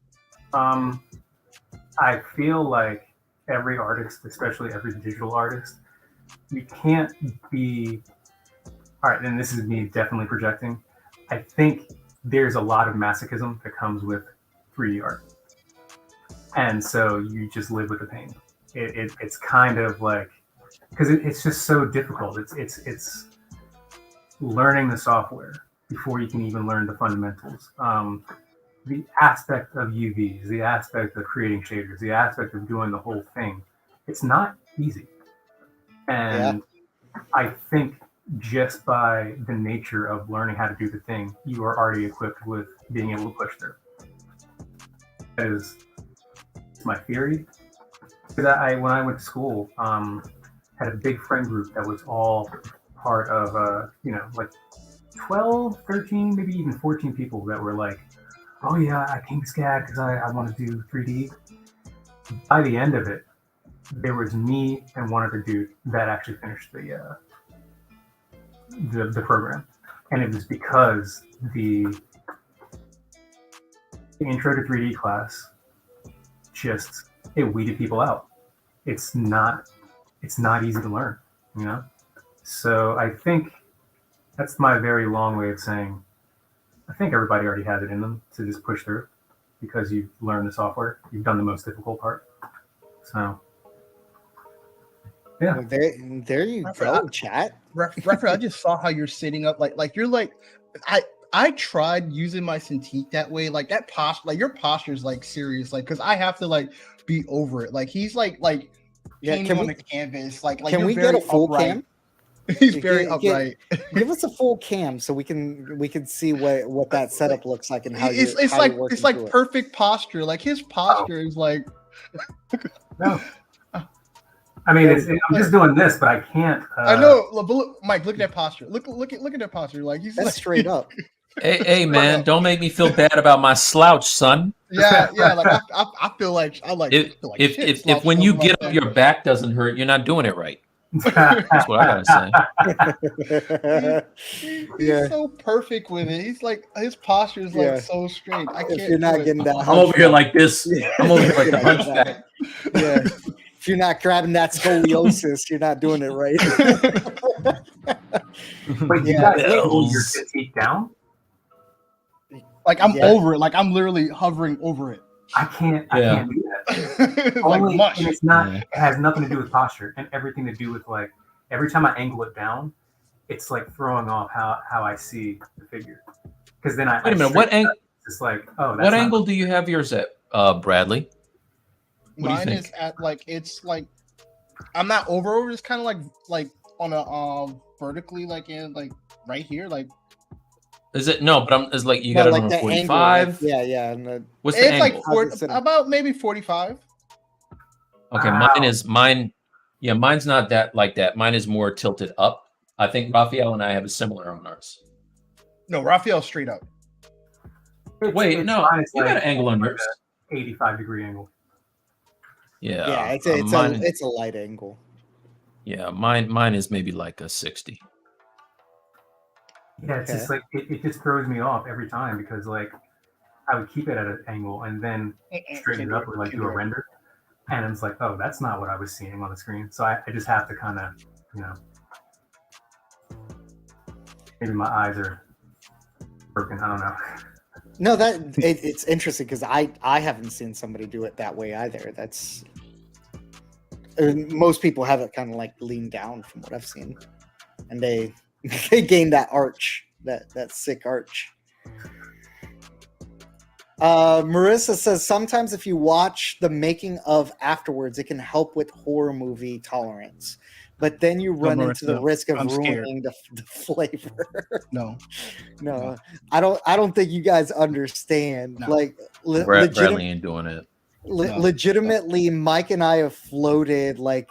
I feel like every artist, especially every digital artist, you can't be, all right, and this is me definitely projecting. I think there's a lot of masochism that comes with 3D art. And so you just live with the pain. It's kind of like, because it's just so difficult. It's learning the software before you can even learn the fundamentals. The aspect of UVs, the aspect of creating shaders, the aspect of doing the whole thing, it's not easy. And yeah. I think just by the nature of learning how to do the thing, you are already equipped with being able to push through. That is my theory. Because when I went to school, had a big friend group that was all part of, like 12, 13, maybe even 14 people that were like, oh yeah, I came to SCAD because I want to do 3D. By the end of it, there was me and one other dude that actually finished the program. And it was because the intro to 3D class it weeded people out. It's not easy to learn, So I think that's my very long way of saying I think everybody already has it in them to just push through because you've learned the software. You've done the most difficult part. So yeah.
Well, there you go, chat.
Raphael, I just saw how you're sitting up like you're like I tried using my Cintiq that way, like that posture, like your posture is like serious, like because I have to like be over it. Like he's like painting on the canvas, like
can we get a full
upright.
cam?
He's very upright.
Give us a full cam so we can see what that setup looks like and how
it's like perfect posture. Like his posture is like
no. I mean, I'm just doing this, but I can't.
I know, but look, Mike. Look at that posture. Look at that posture. Like he's
That's
like,
straight up.
Hey, man, don't make me feel bad about my slouch, son.
Yeah. Like I feel like I like.
If
I feel like
if
shit
if, if
slouching
when you
over
get
like
up,
that.
your back doesn't hurt, you're not doing it right. That's what I gotta say.
He's so perfect with it. He's like his posture is like so straight. I can't.
If you're not getting that,
I'm over here like this.
Yeah.
I'm over here like the hunchback.
Yeah. If you're not grabbing that scoliosis, you're not doing it right.
But you guys hold your critique down.
Like I'm over it. Like I'm literally hovering over it.
I can't do that.
It's like mush.
And it's not. It has nothing to do with posture and everything to do with like every time I angle it down, it's like throwing off how I see the figure. Because then
Wait a minute. What angle?
It's like, oh, that's
what angle do you have yours at, Bradley? What
Mine
do you think?
is at like it's like I'm not over. It's kind of like on a vertically like in like right here like.
Is it no? But it's like you got it
like
on
the
a 45.
Angle, yeah. And
What's the
It's
angle?
like about maybe 45.
Okay, mine. Yeah, mine's not that like that. Mine is more tilted up. I think Raphael and I have a similar on ours.
No, Raphael straight up.
Wait, no, you got an angle on yours.
85-degree angle.
Yeah,
it's a light angle.
Yeah, mine is maybe like a 60.
Yeah, it's just like it just throws me off every time because like I would keep it at an angle and then straighten it up or like do a render, and it's like, oh, that's not what I was seeing on the screen. So I just have to kind of, maybe my eyes are broken. I don't know.
No, it's interesting because I haven't seen somebody do it that way either. Most people have it kind of like leaned down from what I've seen, and they gain that arch, that sick arch. Marissa says sometimes if you watch the making of afterwards, it can help with horror movie tolerance, but then you run into the risk of ruining the flavor.
No,
I don't think you guys understand.
No.
Like
Bradley ain't doing it.
Legitimately, Mike and I have floated like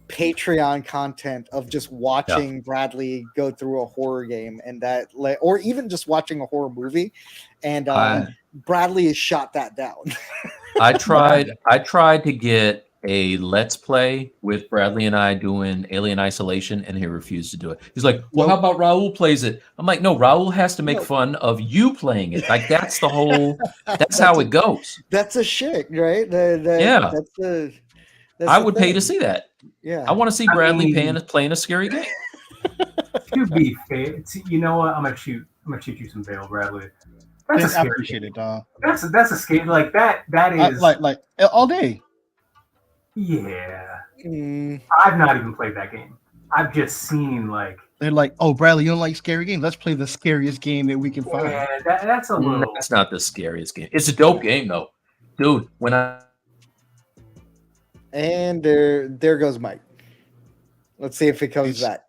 Patreon content of just watching Bradley go through a horror game, and that or even just watching a horror movie, and Bradley has shot that down.
I tried to get a let's play with Bradley and I doing Alien Isolation, and he refused to do it. He's like, well, how about Raul plays it? I'm like, no, Raul has to make fun of you playing it. Like that's the whole that's how it goes.
That's a shit, right?
I would pay to see that.
Yeah,
I want to see Bradley playing a scary game.
To be fair, you know what? I'm gonna shoot you some bail, Bradley. That's
I appreciate it, dog.
That's a scary like that. That is
like all day.
Yeah, I've not even played that game. I've just seen like
they're like, oh, Bradley, you don't like scary games? Let's play the scariest game that we can find.
Yeah, that's a little.
That's not the scariest game. It's a dope game though, dude.
And there goes Mike. Let's see if it comes back.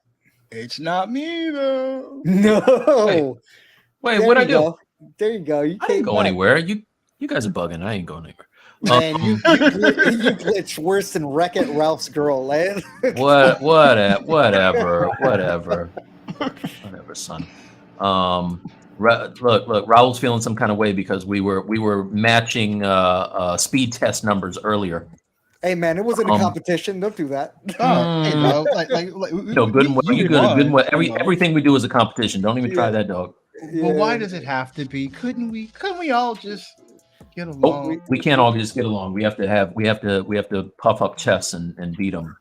It's not me though.
No.
Wait, what'd I do?
There you go. You
I didn't go anywhere. You guys are bugging. I ain't going anywhere.
Man, you glitch worse than Wreck-It Ralph's girl, man.
Whatever, son. Look, Raul's feeling some kind of way because we were matching speed test numbers earlier.
Hey man, it wasn't a competition. Don't do that.
Good. Everything we do is a competition. Don't even try that, dog.
Well, why does it have to be? Couldn't we all just get along?
We can't all just get along. We have to puff up chests and beat them.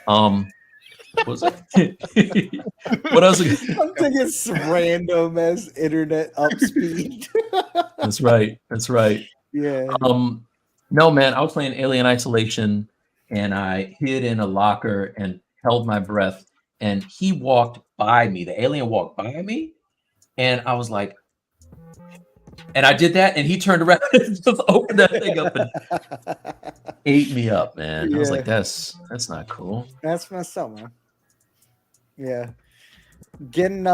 What was it? What else?
I'm thinking it's random as internet up speed.
That's right.
Yeah.
No, man, I was playing Alien Isolation, and I hid in a locker and held my breath, and he walked by me. The alien walked by me, and I was like, and I did that, and he turned around and just opened that thing up and ate me up, man. I was like, that's not cool.
That's messed up, man. Yeah. Getting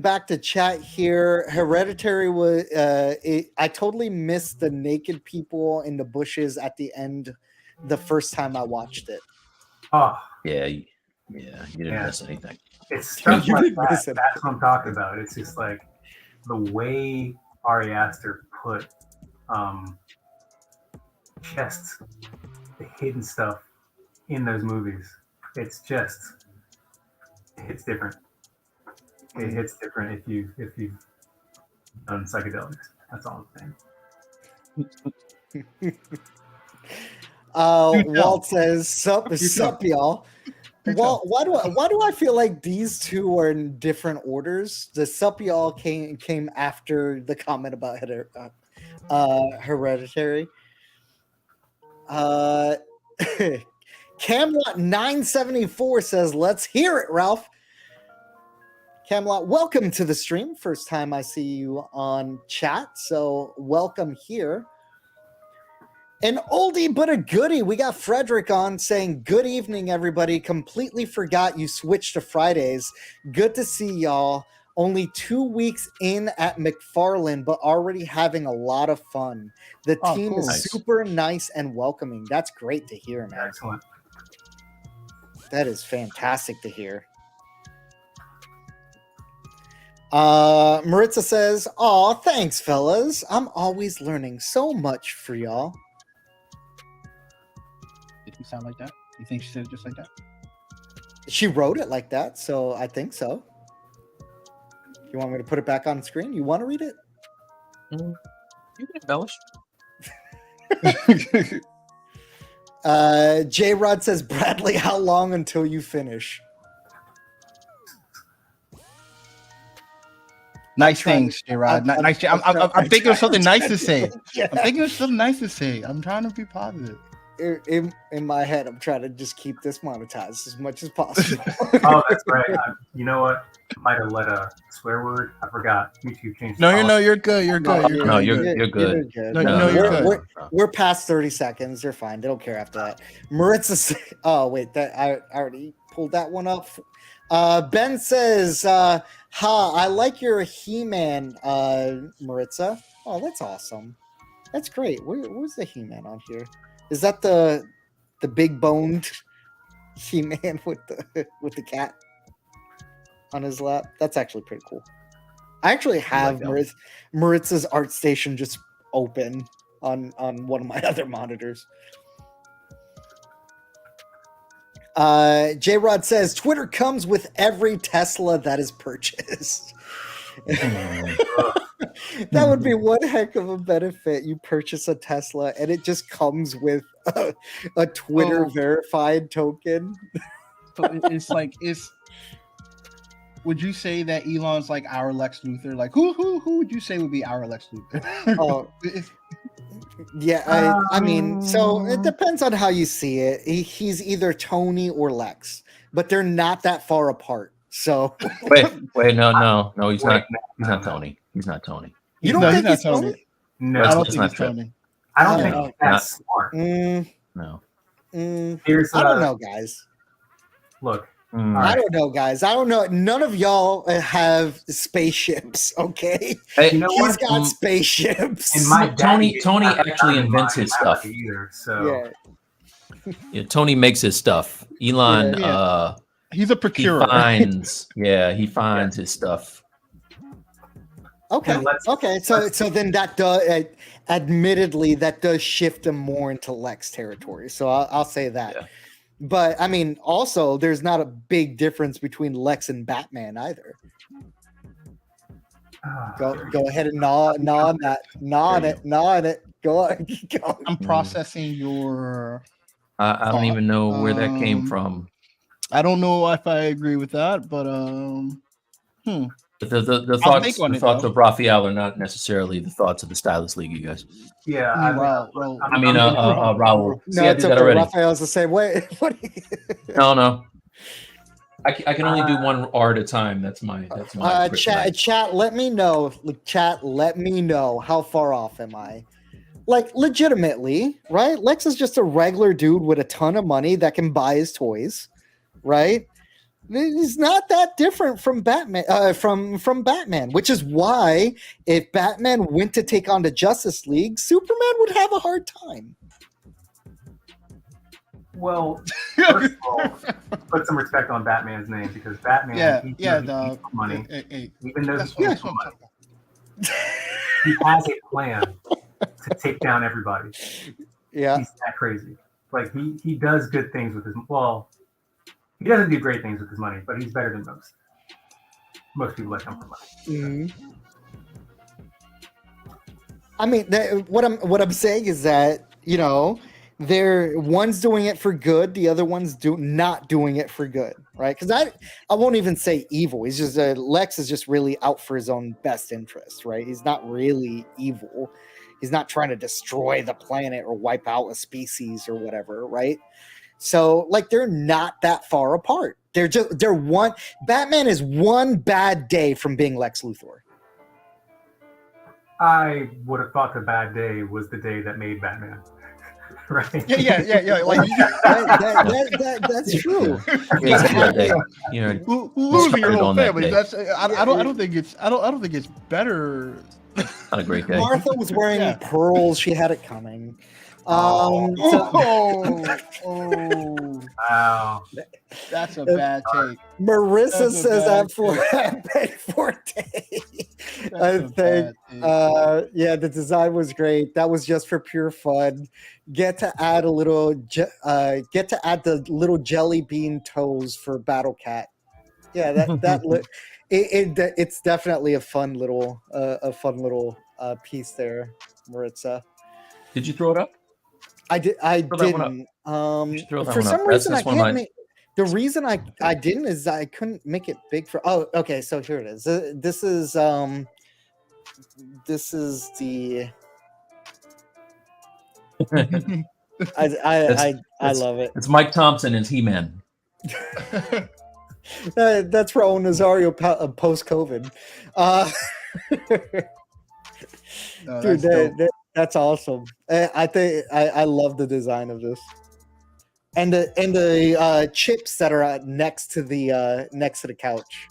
back to chat here. Hereditary was I totally missed the naked people in the bushes at the end the first time I watched it.
Oh,
Yeah, you didn't
Yeah.
miss anything.
it's stuff
You
like
didn't
that.
miss it.
That's what I'm talking about. It's just like the way Ari Aster put chests, the hidden stuff in those movies. It's different. It hits different if you've done psychedelics. That's all I'm saying.
Walt says, "Sup, y'all." Well, why do I feel like these two are in different orders? The sup y'all came after the comment about Hereditary. Camelot 974 says, "Let's hear it, Ralph." Camelot, welcome to the stream. First time I see you on chat, so welcome here. An oldie but a goodie. We got Frederick on saying, "Good evening, everybody. Completely forgot you switched to Fridays. Good to see y'all. Only 2 weeks in at McFarland, but already having a lot of fun. The team
cool.
is
Nice.
super nice and welcoming." That's great to hear, man.
Excellent.
That is fantastic to hear. Maritza says, "Aw, thanks, fellas. I'm always learning so much for y'all."
Did he sound like that? You think she said it just like that?
She wrote it like that, so I think so. You want me to put it back on screen? You want to read it?
You can embellish.
J Rod says, "Bradley, how long until you finish?"
Nice
trying-
things, J-Rod.
I'm-
Nice.
I'm
I'm thinking of something nice to
trying
say.
Yeah.
I'm thinking of something nice to say. I'm trying to be positive.
In my head, I'm trying to just keep this monetized as much as possible.
Oh, that's right. You know what? I might have let a swear word. I forgot. YouTube changed.
No,
the policy.
you're good. You're good. You're
No,
good.
you're good.
No, no, you're good.
We're past 30 seconds. They're fine. They don't care after that. Maritza. Oh wait, that I already pulled that one up. Ben says, I like your He-Man, Maritza. Oh, that's awesome. That's great. Where's the He-Man on here? Is that the big boned He-Man with the cat on his lap? That's actually pretty cool. I actually have Maritza's art station just open on one of my other monitors. J Rod says, "Twitter comes with every Tesla that is purchased." That would be one heck of a benefit. You purchase a Tesla and it just comes with a Twitter verified token.
So it's. Would you say that Elon's like our Lex Luthor? Like who would you say would be our Lex Luthor?
Oh, yeah. I mean, so it depends on how you see it. He's either Tony or Lex, but they're not that far apart. So
wait, no, he's
Wait,
not. He's not Tony. He's not Tony.
you don't
No,
think
he's
he's
not
Tony?
Tony.
No,
I don't
Let's
think
not
he's
trip.
Tony.
I don't
No,
think
not-
that's smart.
No.
Here's
I don't know, guys.
Look,
Mm.
I don't know, guys. I don't know. None of y'all have spaceships, okay?
Hey,
you know
He's
what?
got spaceships.
And my
Tony
daddy
actually
didn't
invents
buy
his
my
stuff.
Apple either, so
Yeah.
Tony makes his stuff. Elon,
Yeah. He's a
he
procurer.
finds his stuff.
Okay.
And let's-
Okay. So then that does, admittedly, that does shift him more into Lex territory. So I'll say that.
Yeah.
But I mean, also, there's not a big difference between Lex and Batman either. Go ahead and gnaw on that. Gnaw on it. Go on. Go.
I'm processing your.
I don't even know where that came
Um,
from.
I don't know if I agree with that, but
But the
I'll think
thoughts
on it,
thoughts
though.
of Raphael are not necessarily the thoughts of the Stylus League, you guys.
yeah.
Raul.
I mean, Raul.
No,
See, I
it's
did that
okay.
already.
Raphael's the same way. What?
No. I can only do one R at a time. That's my kryptonite.
Chat, let me know. Chat, let me know how far off am I? Like, legitimately, right? Lex is just a regular dude with a ton of money that can buy his toys, right? He's not that different from Batman, from Batman, which is why if Batman went to take on the Justice League, Superman would have a hard time.
Well, first of all, put some respect on Batman's name because Batman,
dog.
money,
Hey,
even though
that's
he
what
needs
I'm
money,
talking
he has a plan to take down everybody.
Yeah.
He's that crazy. Like he does good things with his. Well, he doesn't do great things with his money, but he's better than most. Most people that come from money.
Mhm. I mean, what I'm saying is that they're one's doing it for good, the other one's not doing it for good, right? Because I won't even say evil. He's just Lex is just really out for his own best interest, right? He's not really evil. He's not trying to destroy the planet or wipe out a species or whatever, right? So like they're not that far apart. They're one. Batman is one bad day from being Lex Luthor.
I would have thought the bad day was the day that made Batman. Right?
Yeah. Like
That's true.
losing your whole
on that
family.
day.
I don't think it's better.
Not a great day.
Martha was wearing pearls. She had it coming.
Oh.
Oh,
Wow.
that's a bad take.
Marissa
That's a
says
bad
that for Forte. I
That's a
think,
bad take.
yeah, the design was great. That was just for pure fun. Get to add the little jelly bean toes for Battle Cat. Yeah, it's definitely a fun little piece there, Maritza.
Did you throw it up?
I
Throw that one up.
didn't.
You should throw that
For
one up.
some reason, I
That's one
can't
of my-
make. The reason I didn't is I couldn't make it big for. Oh, okay. So here it is. This is the. I love it.
It's Mike Thompson as He-Man.
That's Raul Nazario post COVID.
No,
Dude, that's awesome. I think I love the design of this, and the chips that are next to the couch.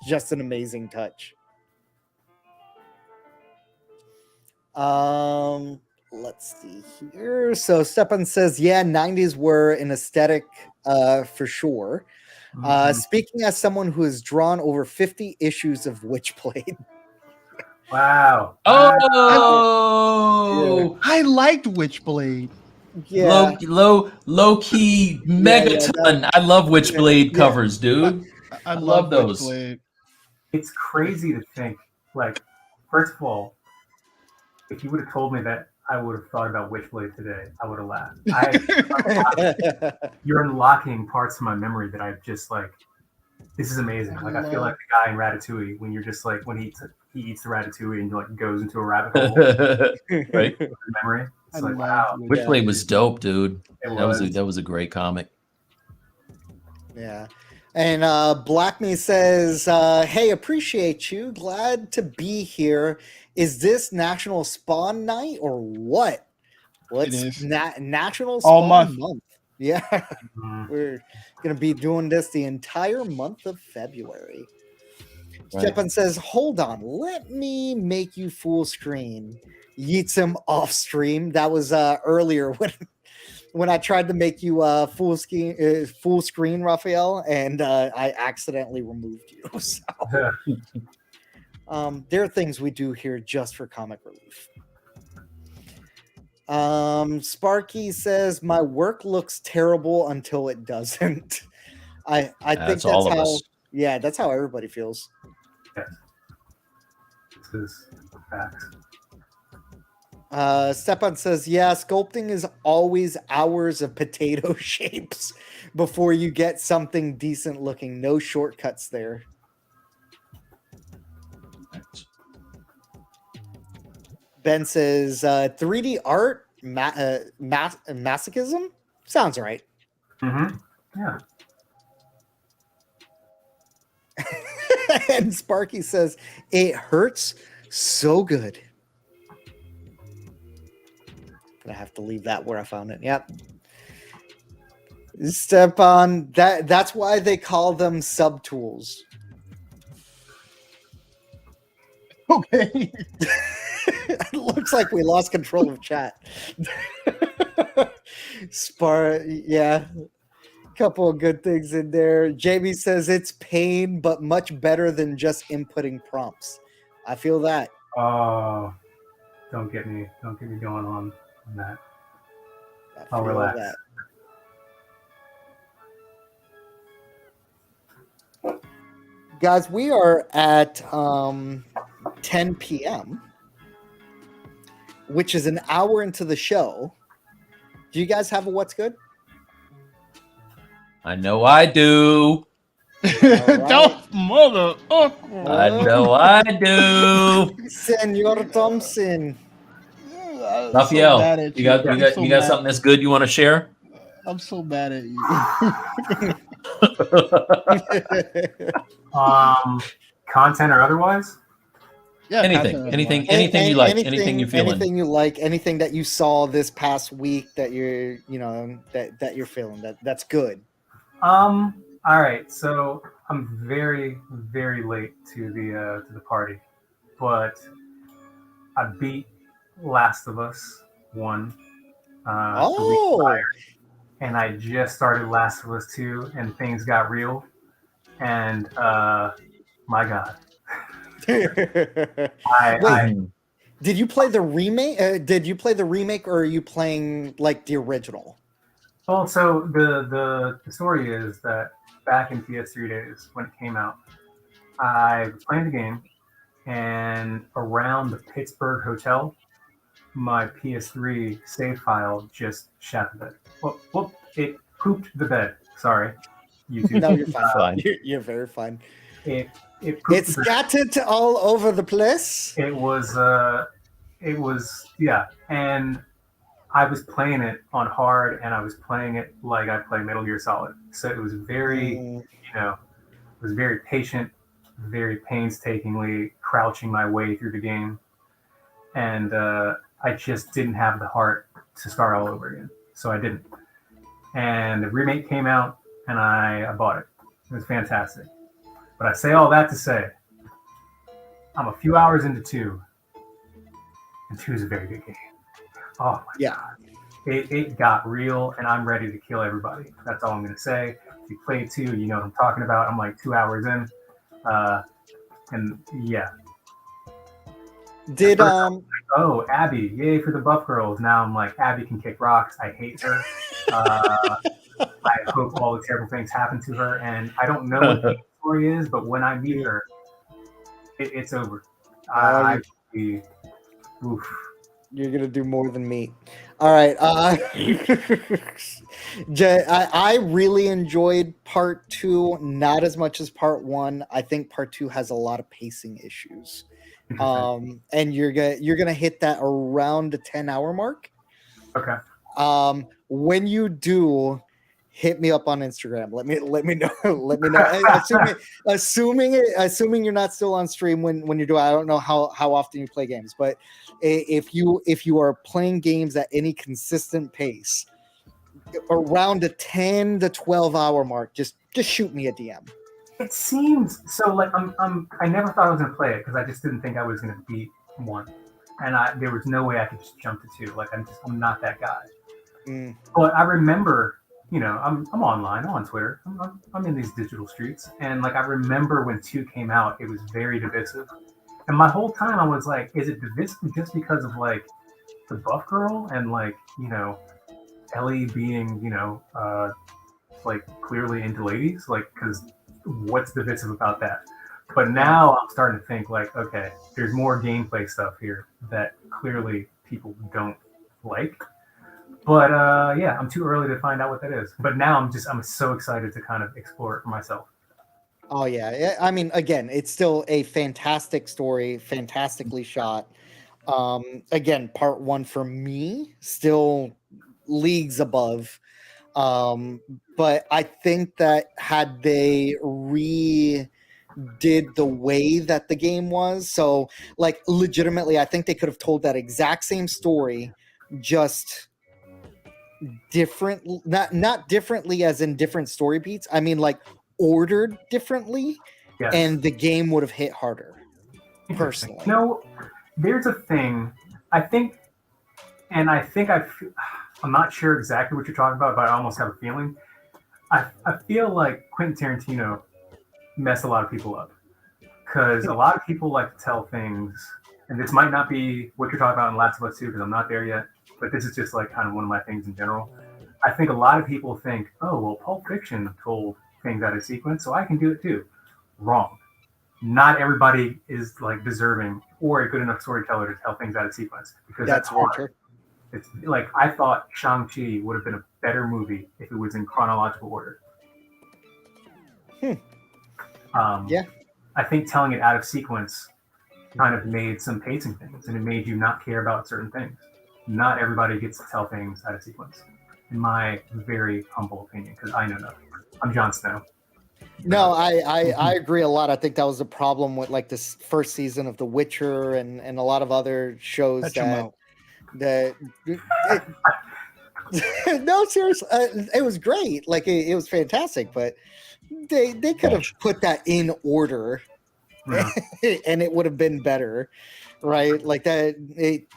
Just an amazing touch. Let's see here. So Stepan says, yeah, 90s were an aesthetic for sure. Speaking as someone who has drawn over 50 issues of Witchblade.
Wow.
Oh,
I liked Witchblade.
Yeah.
low key megaton. I love Witchblade covers, dude.
I
love those.
Witchblade.
It's crazy to think, like, first of all, if you would have told me that I would have thought about Witchblade today, I would have laughed. You're unlocking parts of my memory that I've just like, this is amazing. Like, I feel like the guy in Ratatouille when you're just like, when he eats the ratatouille and like goes into a rabbit hole.
Right?
Memory. It's like,
love
wow.
Witchblade was dope, dude.
It
That was a great comic.
Yeah. And Black Me says, hey, appreciate you. Glad to be here. Is this National Spawn Night or what? What's
is.
National
All
Spawn
month.
Yeah.
Mhm.
We're going to be doing this the entire month of February.
Right.
Stepan says, hold on. Let me make you full screen. Yeets him off stream. That was earlier when I tried to make you full screen, Raphael, and I accidentally removed you. So there are things we do here just for comic relief. Sparky says my work looks terrible until it doesn't. I think that's
all of
how.
us.
Yeah, that's how everybody feels.
Yes. This is facts.
Stepan says, yeah, sculpting is always hours of potato shapes before you get something decent looking. No shortcuts there. Ben says, 3D art, masochism? Sounds right.
Mm-hmm. Yeah.
And Sparky says, it hurts so good. Gonna have to leave that where I found it. Yep. Stepan, that's why they call them subtools.
Okay.
It looks like we lost control of chat. Yeah. Couple of good things in there. Jamie says it's pain, but much better than just inputting prompts. I feel that.
Oh, don't get me going on that.
I
I'll
feel
relax.
that. Guys, we are at 10 p.m., which is an hour into the show. Do you guys have a what's good?
I know I do.
Don't mother.
I know I do.
Senor Thompson.
I'm so
Raphael,
mad at
you
you.
got
I'm
you
so
got
mad.
something that's good you want to share?
I'm so mad at you.
Content or otherwise?
Yeah,
anything
content
you like, anything you feeling.
Anything you like, anything that you saw this past week that you're, that you're feeling that's good.
All right. So I'm very, very late to the party, but I beat Last of Us 1. The week prior, and I just started Last of Us 2, and things got real. And my God,
Wait, did you play the remake? Or are you playing like the original?
Well, so the story is that back in PS3 days when it came out, I was playing the game, and around the Pittsburgh hotel, my PS3 save file just shat the bed. Whoop, it pooped the bed. Sorry, YouTube.
No, you're fine.
Fine.
You're very fine.
It pooped
It's
the bed.
scattered all over the place.
It was yeah, and I was playing it on hard, and I was playing it like I play Metal Gear Solid. So it was very, it was very patient, very painstakingly crouching my way through the game, and I just didn't have the heart to start all over again. So I didn't. And the remake came out, and I bought it. It was fantastic. But I say all that to say, I'm a few hours into 2, and 2 is a very good game. Oh my God. It got real, and I'm ready to kill everybody. That's all I'm going to say. If you play 2, you know what I'm talking about. I'm like 2 hours in. And yeah.
Did
Oh, Abby, yay for the buff girls. Now I'm like, Abby can kick rocks. I hate her. I hope all the terrible things happen to her. And I don't know what the story is, but when I meet her, it's over. Oof.
You're gonna do more than me. All right. I really enjoyed part 2, not as much as part 1. I think part 2 has a lot of pacing issues. And you're gonna hit that around the 10-hour mark.
Okay.
When you do, hit me up on Instagram. Let me know. Let me know. Assuming you're not still on stream when you do. I don't know how often you play games, but if you are playing games at any consistent pace, around the 10 to 12 hour mark, just shoot me a DM.
It seems so. Like I never thought I was gonna play it because I just didn't think I was gonna beat 1, and there was no way I could just jump to 2. Like I'm not that guy. But I remember, I'm online, I'm on Twitter, I'm in these digital streets, and like I remember when 2 came out, it was very divisive, and my whole time I was like, is it divisive just because of like the buff girl and like Ellie being like clearly into ladies, like because what's divisive about that? But now I'm starting to think like, okay, there's more gameplay stuff here that clearly people don't like. But yeah, I'm too early to find out what that is. But now I'm so excited to kind of explore it for myself.
Oh yeah, I mean, again, it's still a fantastic story, fantastically shot. Again, part 1 for me still leagues above. But I think that had they redid the way that the game was, so like legitimately, I think they could have told that exact same story, just different, not differently as in different story beats. I mean, like ordered differently,
Yes.
and the game would have hit harder. Personally,
there's a thing I think, and I think I'm not sure exactly what you're talking about, but I almost have a feeling. I feel like Quentin Tarantino messed a lot of people up because a lot of people like to tell things, and this might not be what you're talking about in Last of Us 2 because I'm not there yet, but this is just like kind of one of my things in general. I think a lot of people think, oh, well, Pulp Fiction told things out of sequence, so I can do it too. Wrong. Not everybody is like deserving or a good enough storyteller to tell things out of sequence because that's
very
hard.
true.
It's like I thought Shang-Chi would have been a better movie if it was in chronological order.
Yeah.
I think telling it out of sequence kind of made some pacing things, and it made you not care about certain things. Not everybody gets to tell things out of sequence, in my very humble opinion, because I know nothing. I'm Jon Snow.
No, I agree a lot. I think that was the problem with like this first season of The Witcher and a lot of other shows no, seriously, it was great. Like it was fantastic, but they could have put that in order, and it would have been better, right? Like that,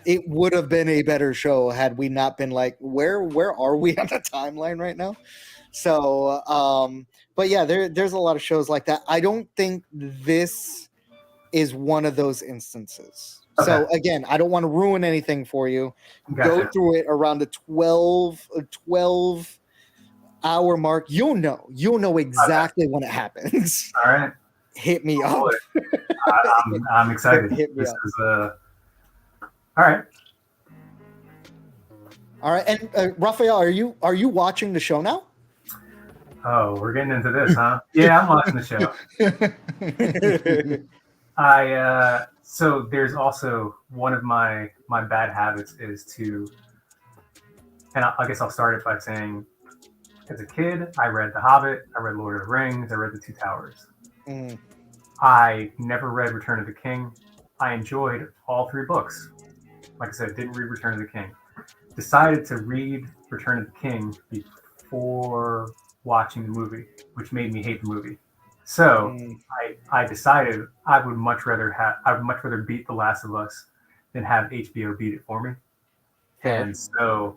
it would have been a better show had we not been like, where are we on the timeline right now? So, but yeah, there's a lot of shows like that. I don't think this is one of those instances.
Okay.
So again, I don't want to ruin anything for you.
Gotcha.
Go through it around the 12 hour mark. You'll know exactly when it happens.
All right.
Hit me up.
I'm excited.
Hit me
this
up.
is all right.
All right. And Raphael, are you watching the show now?
Oh, we're getting into this, huh? Yeah, I'm watching the show. So there's also one of my bad habits is to, and I guess I'll start it by saying, as a kid, I read The Hobbit, I read Lord of the Rings, I read The Two Towers. I never read Return of the King. I enjoyed all 3 books. Like I said, didn't read Return of the King. Decided to read Return of the King before watching the movie, which made me hate the movie. So I decided I would much rather beat The Last of Us than have HBO beat it for me.
Fair.
And so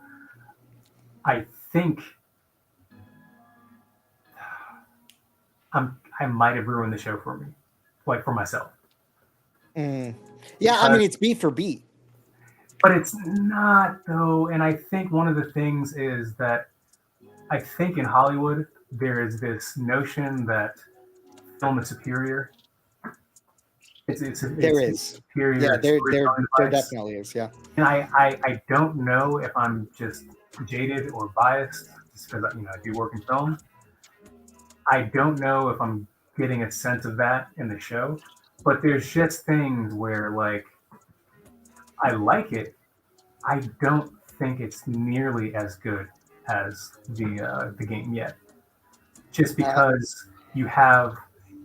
I think I might have ruined the show for me, like for myself.
Yeah, I mean it's beat for beat.
But it's not though, and I think one of the things is that I think in Hollywood there is this notion that film is superior. It's superior.
Yeah, there definitely is. Yeah.
And I don't know if I'm just jaded or biased, just because I do work in film. I don't know if I'm getting a sense of that in the show, but there's just things where like I like it. I don't think it's nearly as good as the game yet. Just because you have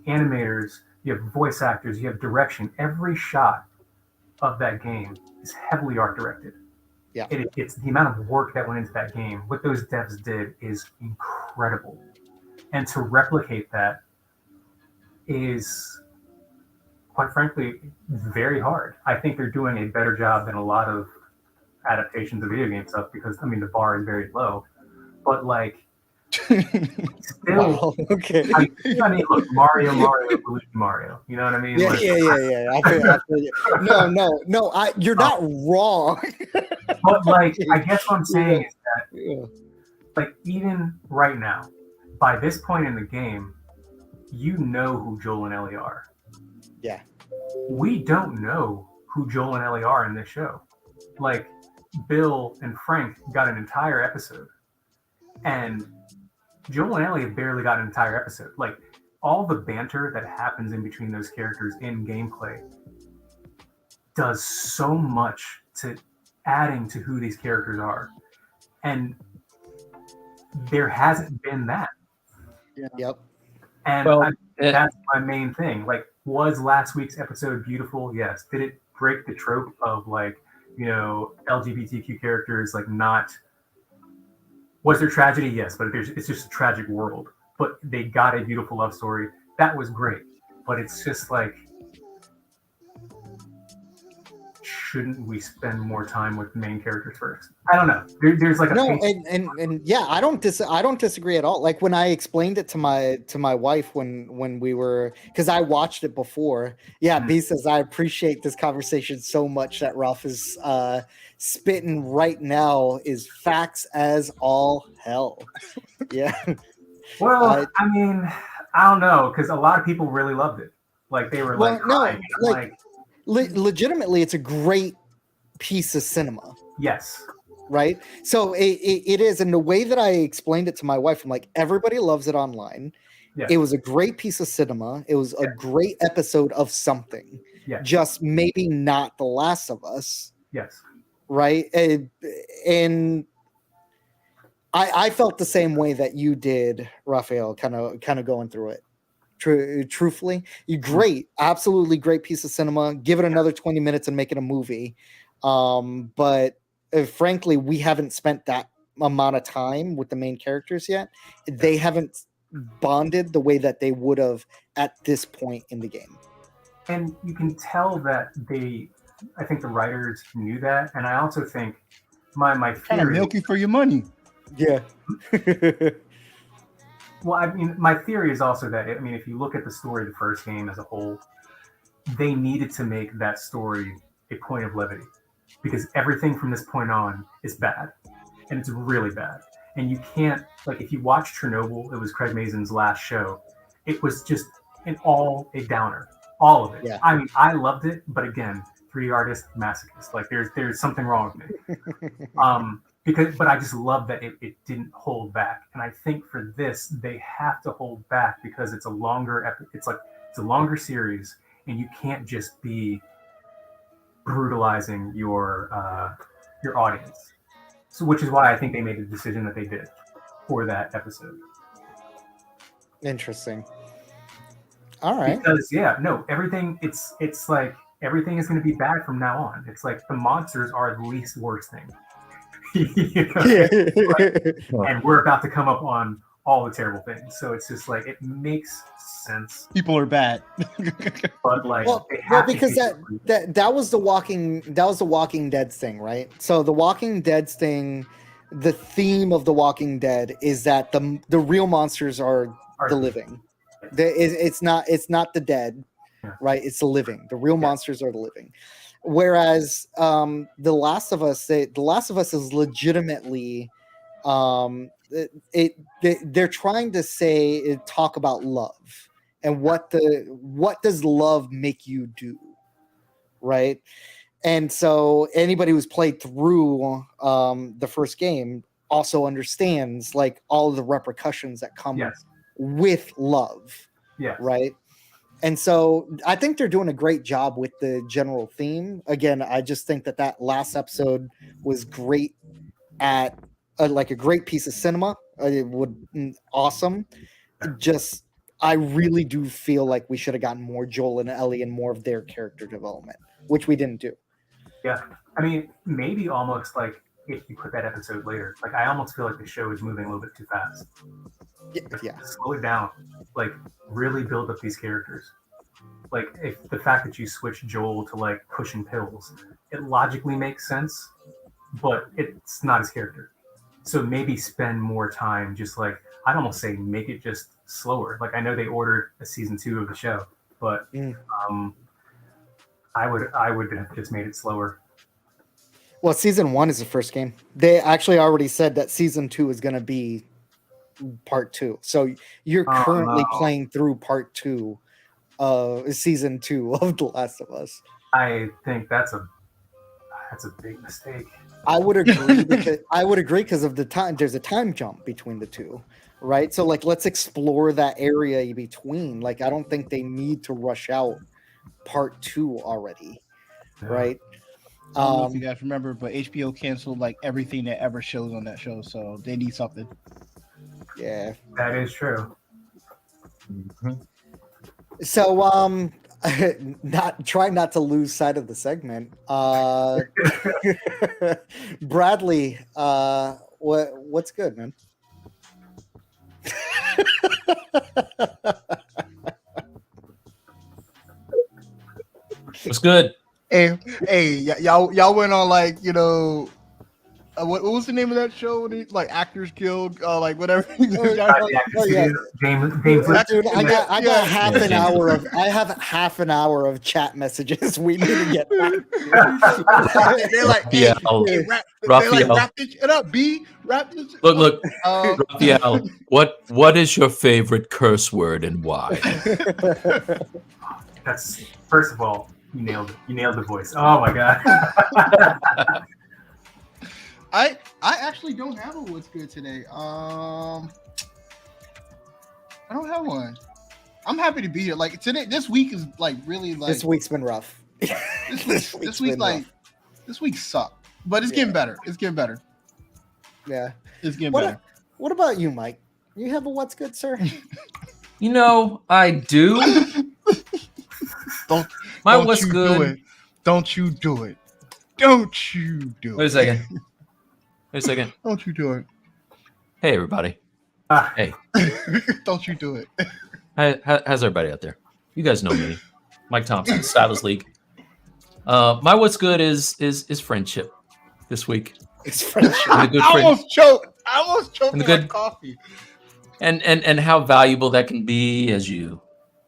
animators, you have voice actors, you have direction. Every shot of that game is heavily art directed.
Yeah,
it's the amount of work that went into that game. What those devs did is incredible, and to replicate that is, quite frankly, very hard. I think they're doing a better job than a lot of adaptations of video game stuff because the bar is very low. But like, still,
wow, okay.
I mean, look, Mario, Luigi, Mario. You know what I mean?
Yeah,
like,
yeah. No. You're not wrong.
But like, I guess what I'm saying is that, like, even right now, by this point in the game, you know who Joel and Ellie are.
Yeah.
We don't know who Joel and Ellie are in this show. Like, Bill and Frank got an entire episode, and Joel and Ellie have barely got an entire episode. Like, all the banter that happens in between those characters in gameplay does so much to adding to who these characters are. And there hasn't been that.
Yep.
And that's my main thing. Like, was last week's episode beautiful? Yes. Did it break the trope of, like, LGBTQ characters, like, not... Was there tragedy? Yes, but it's just a tragic world. But they got a beautiful love story. That was great. But it's just like, shouldn't we spend more time with the main characters first? I don't know. There's like a
No, and yeah, I don't disagree at all. Like when I explained it to my wife when we were, because I watched it before. Yeah, B says I appreciate this conversation so much that Ralph is spitting right now is facts as all hell. Yeah.
Well, I mean, I don't know, because a lot of people really loved it. Like they were like,
no,
crying.
like legitimately, it's a great piece of cinema.
Yes.
Right. So it is. And the way that I explained it to my wife, I'm like, everybody loves it online.
Yeah.
It was a great piece of cinema. It was a great episode of something.
Yeah.
Just maybe not The Last of Us.
Yes.
Right. And I felt the same way that you did, Raphael, kind of going through it. Truthfully, you great, absolutely great piece of cinema. Give it another 20 minutes and make it a movie. But frankly, we haven't spent that amount of time with the main characters yet. They haven't bonded the way that they would have at this point in the game.
And you can tell that I think the writers knew that. And I also think my theory,
kind of milky for your money.
Yeah.
Well, I mean, my theory is also that, I mean, if you look at the story of the first game as a whole, they needed to make that story a point of levity, because everything from this point on is bad, and it's really bad. And you can't, like, if you watch Chernobyl, it was Craig Mazin's last show. It was just a downer, all of it.
Yeah.
I mean, I loved it, but again, 3D artist, masochist. Like, there's something wrong with me. But I just love that it didn't hold back, and I think for this they have to hold back because it's a longer series, and you can't just be brutalizing your audience. So, which is why I think they made the decision that they did for that episode.
Interesting. All right.
Because everything it's like everything is going to be bad from now on. It's like the monsters are the least worst thing. And we're about to come up on all the terrible things, so it's just like it makes sense.
People are bad.
But like,
because that was the Walking Dead thing, right? So the Walking Dead thing, the theme of the Walking Dead is that the real monsters are the living. It's not the dead, right? It's the living. The real monsters are the living. Whereas The Last of Us is legitimately, they're trying to talk about love and what does love make you do, right? And so anybody who's played through the first game also understands like all of the repercussions that come with love, right? And so I think they're doing a great job with the general theme. Again, I just think that last episode was great at like a great piece of cinema. Awesome. Just, I really do feel like we should have gotten more Joel and Ellie and more of their character development, which we didn't do.
Yeah. I mean, maybe almost like if you put that episode later, like I almost feel like the show is moving a little bit too fast.
Yeah.
Slow it down. Like really build up these characters. Like if the fact that you switch Joel to like pushing pills, it logically makes sense, but it's not his character. So maybe spend more time just like, I'd almost say make it just slower. Like I know they ordered a season 2 of the show, but I would have just made it slower.
Well, season 1 is the first game. They actually already said that season 2 is going to be part 2. So you're currently playing through part 2 of season 2 of The Last of Us.
I think that's a big mistake.
I would agree because of the time. There's a time jump between the two, right? So like, let's explore that area in between. Like, I don't think they need to rush out part 2 already, right?
I don't know if you guys remember, but HBO canceled like everything that ever shows on that show, so they need something.
Yeah,
that is true.
Mm-hmm. So try not to lose sight of the segment. Bradley, what's good, man?
What's good?
y'all went on like what was the name of that show? Like Actors Guild, like whatever.
James.
Dude, I got half
Yeah,
an
James.
hour of. I have half an hour of chat messages. We need to get back.
They're like, hey,
Raphael.
rap. They're
Raphael.
like, wrap this shit up, B. Wrap this shit
Look,
up.
Raphael, what is your favorite curse word and why?
That's first of all, you nailed it. You nailed the voice. Oh my god.
I actually don't have a what's good today. I don't have one. I'm happy to be here. Like today, this week is like really like
This week's been rough.
this week sucked, but it's getting better. It's getting better.
Yeah.
It's getting better.
What about you, Mike? You have a what's good, sir?
I do.
Don't
What's
you
good?
do it. Don't you do it. Don't you do it.
Wait a second.
Don't you do it.
Hey, everybody. Hey,
Don't you do it.
how's everybody out there? You guys know me, Mike Thompson, Stylus League. My what's good is friendship this week.
It's friendship.
And a good
I
friend,
almost choked
And the
on
good-
coffee.
and how valuable that can be as you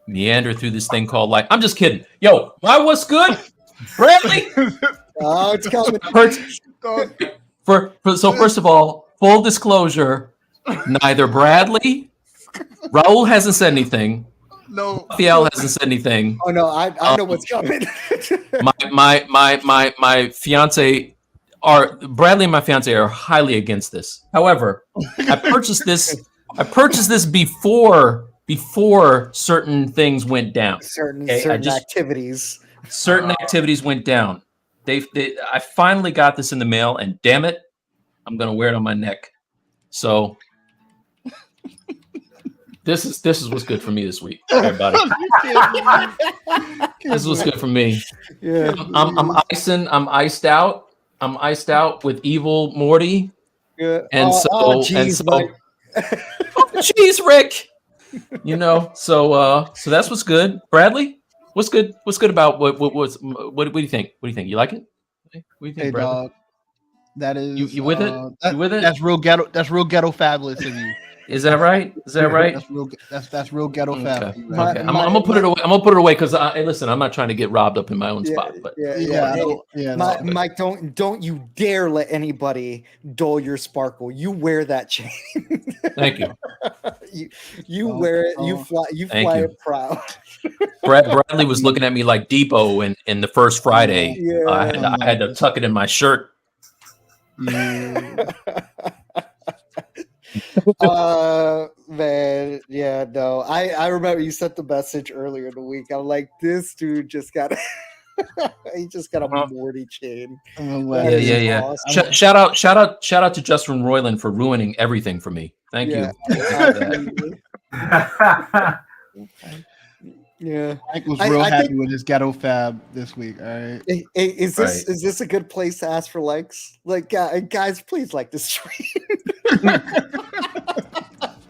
meander through this thing called life. I'm just kidding. Yo, my what's good, Bradley?
Oh, it's coming.
So first of all, full disclosure, neither Bradley, Raul hasn't said anything.
No.
Raphael hasn't said anything.
Oh no, I know what's coming.
My fiance Bradley and my fiance are highly against this. However, I purchased this before certain things went down.
certain
Okay,
activities.
Certain activities went down. I finally got this in the mail, and damn it, I'm gonna wear it on my neck. So this is what's good for me this week, everybody. This is what's good for me.
Yeah.
I'm iced out. I'm iced out with evil Morty,
Yeah.
and
geez, Mike.
jeez, Rick. So that's what's good. Bradley, what's good? What's good about what do you think? What do you think? You like it? What do you think,
Hey
Bradley?
dog. That is
You with it? You with it?
That's real ghetto fabulous of you.
Is that right? Is that right?
That's real ghetto fab.
Okay.
Right?
Okay. I'm gonna put it away. I'm gonna put it away because listen, I'm not trying to get robbed up in my own spot. But
Mike, don't you dare let anybody dull your sparkle. You wear that chain.
thank you.
you wear it. You fly it proud.
Bradley was looking at me like Depot in the first Friday.
Yeah.
I had to tuck it in my shirt.
Man, yeah, no. I remember you sent the message earlier in the week. I'm like, this dude just got he just got a Morty chain.
Yeah.
Awesome.
Shout out to Justin Roiland for ruining everything for me. Thank you.
Yeah.
Mike was real happy with his ghetto fab this week. All right.
Is this a good place to ask for likes? Like, guys, please like this stream.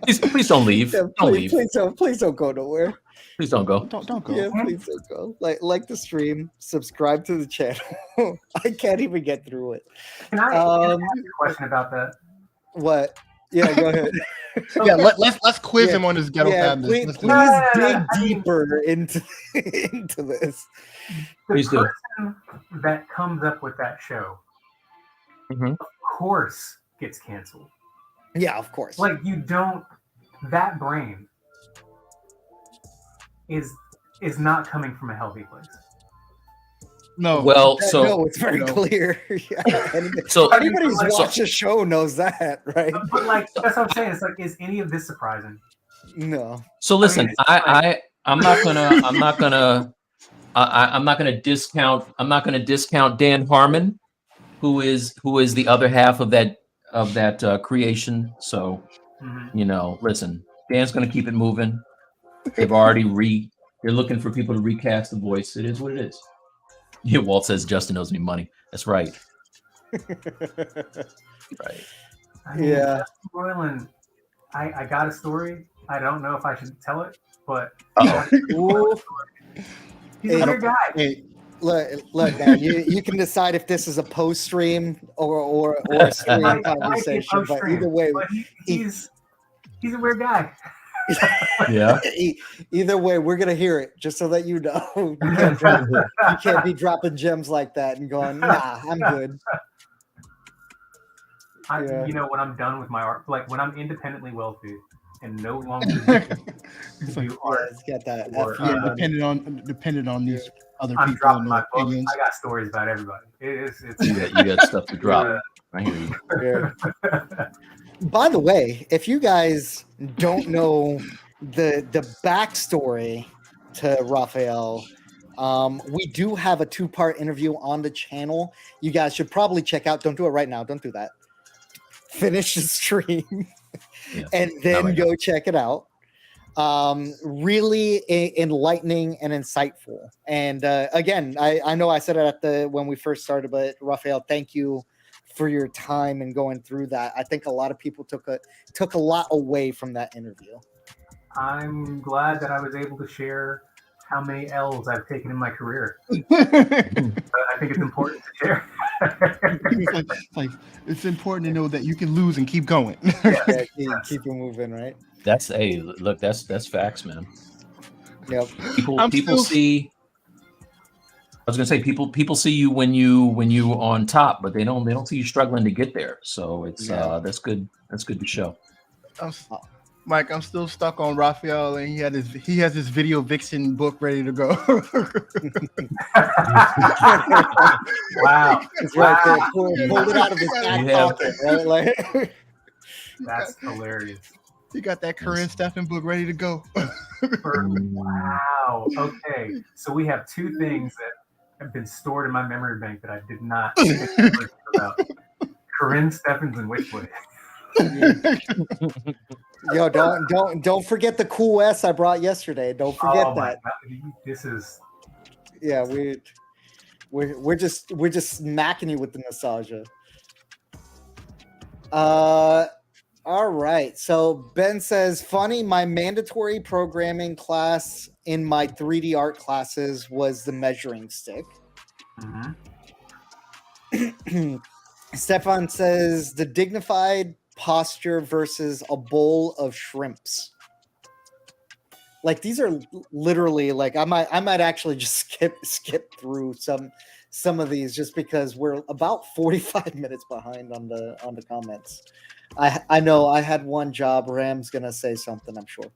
Please don't leave.
Yeah,
Don't leave.
Please don't go nowhere.
Please don't go.
Don't go.
Yeah, please don't go. Like the stream, subscribe to the channel. I can't even get through it.
Can I ask you a question about that?
What? Yeah, go ahead.
Yeah, let's quiz him on his ghetto fab.
Please dig deeper into this.
Please do.
Person that comes up with that show,
Mhm.
of course, gets canceled.
Yeah, of course.
Like you don't. That brain is not coming from a healthy place.
No.
Well,
no, it's very clear. Yeah, anybody who's watched the show knows that, right?
But like that's what I'm saying. It's like, is any of this surprising?
No.
So listen, I'm not gonna discount Dan Harmon, who is the other half of that creation. So listen, Dan's gonna keep it moving. They've already they're looking for people to recast the voice. It is what it is. Yeah, Walt says Justin owes me money. That's right. Right.
I mean,
Yeah.
Roiland, I got a story. I don't know if I should tell it, but
Uh-oh.
he's a good guy.
Hey,
Look, man. You can decide if this is a post stream or a stream
Might be a
conversation. But
post-stream,
either way,
but he's a weird guy.
Yeah.
Either way, we're gonna hear it. Just so that you know, you can't be dropping gems like that and going, nah, I'm good. Yeah.
You know, when I'm done with my art, like when I'm independently wealthy and no longer do art,
It's got that.
Or,
dependent on these other
I'm
people
dropping
and
my
their
books.
opinions.
I got stories about everybody. It's
You got stuff to drop. I hear you.
Yeah. By the way, if you guys don't know the backstory to Raphael, we do have a 2-part interview on the channel. You guys should probably check out. Don't do it right now. Don't do that. Finish the stream and then go check it out. Really enlightening and insightful. And again, I know I said it when we first started, but Raphael, thank you for your time and going through that. I think a lot of people took a lot away from that interview.
I'm glad that I was able to share how many L's I've taken in my career. I think it's important to share.
It's important to know that you can lose and keep going.
Yeah, keep it moving, right?
That's that's facts, man.
Yep.
People see. I was gonna say people see you when you on top, but they don't see you struggling to get there. So it's that's good. That's good to show.
Mike, I'm still stuck on Raphael, and he has his video vixen book ready to go.
Wow.
It's right there. Pulled it out of his back pocket, right? Like,
that's hilarious.
He got that Corinne Steffen book ready to go.
Wow. Okay. So we have two things that have been stored in my memory bank that I did not think about. Corinne Steffens and Witchwood.
Yo, don't forget the cool S I brought yesterday. Don't forget that.
God. This is
we're just smacking you with the nostalgia. All right. So Ben says, funny, my mandatory programming class in my 3D art classes was the measuring stick.
Mm-hmm.
Stefan says the dignified posture versus a bowl of shrimps. Like these are literally like I might actually just skip through some of these just because we're about 45 minutes behind on the comments. I know I had one job. Ram's gonna say something, I'm sure.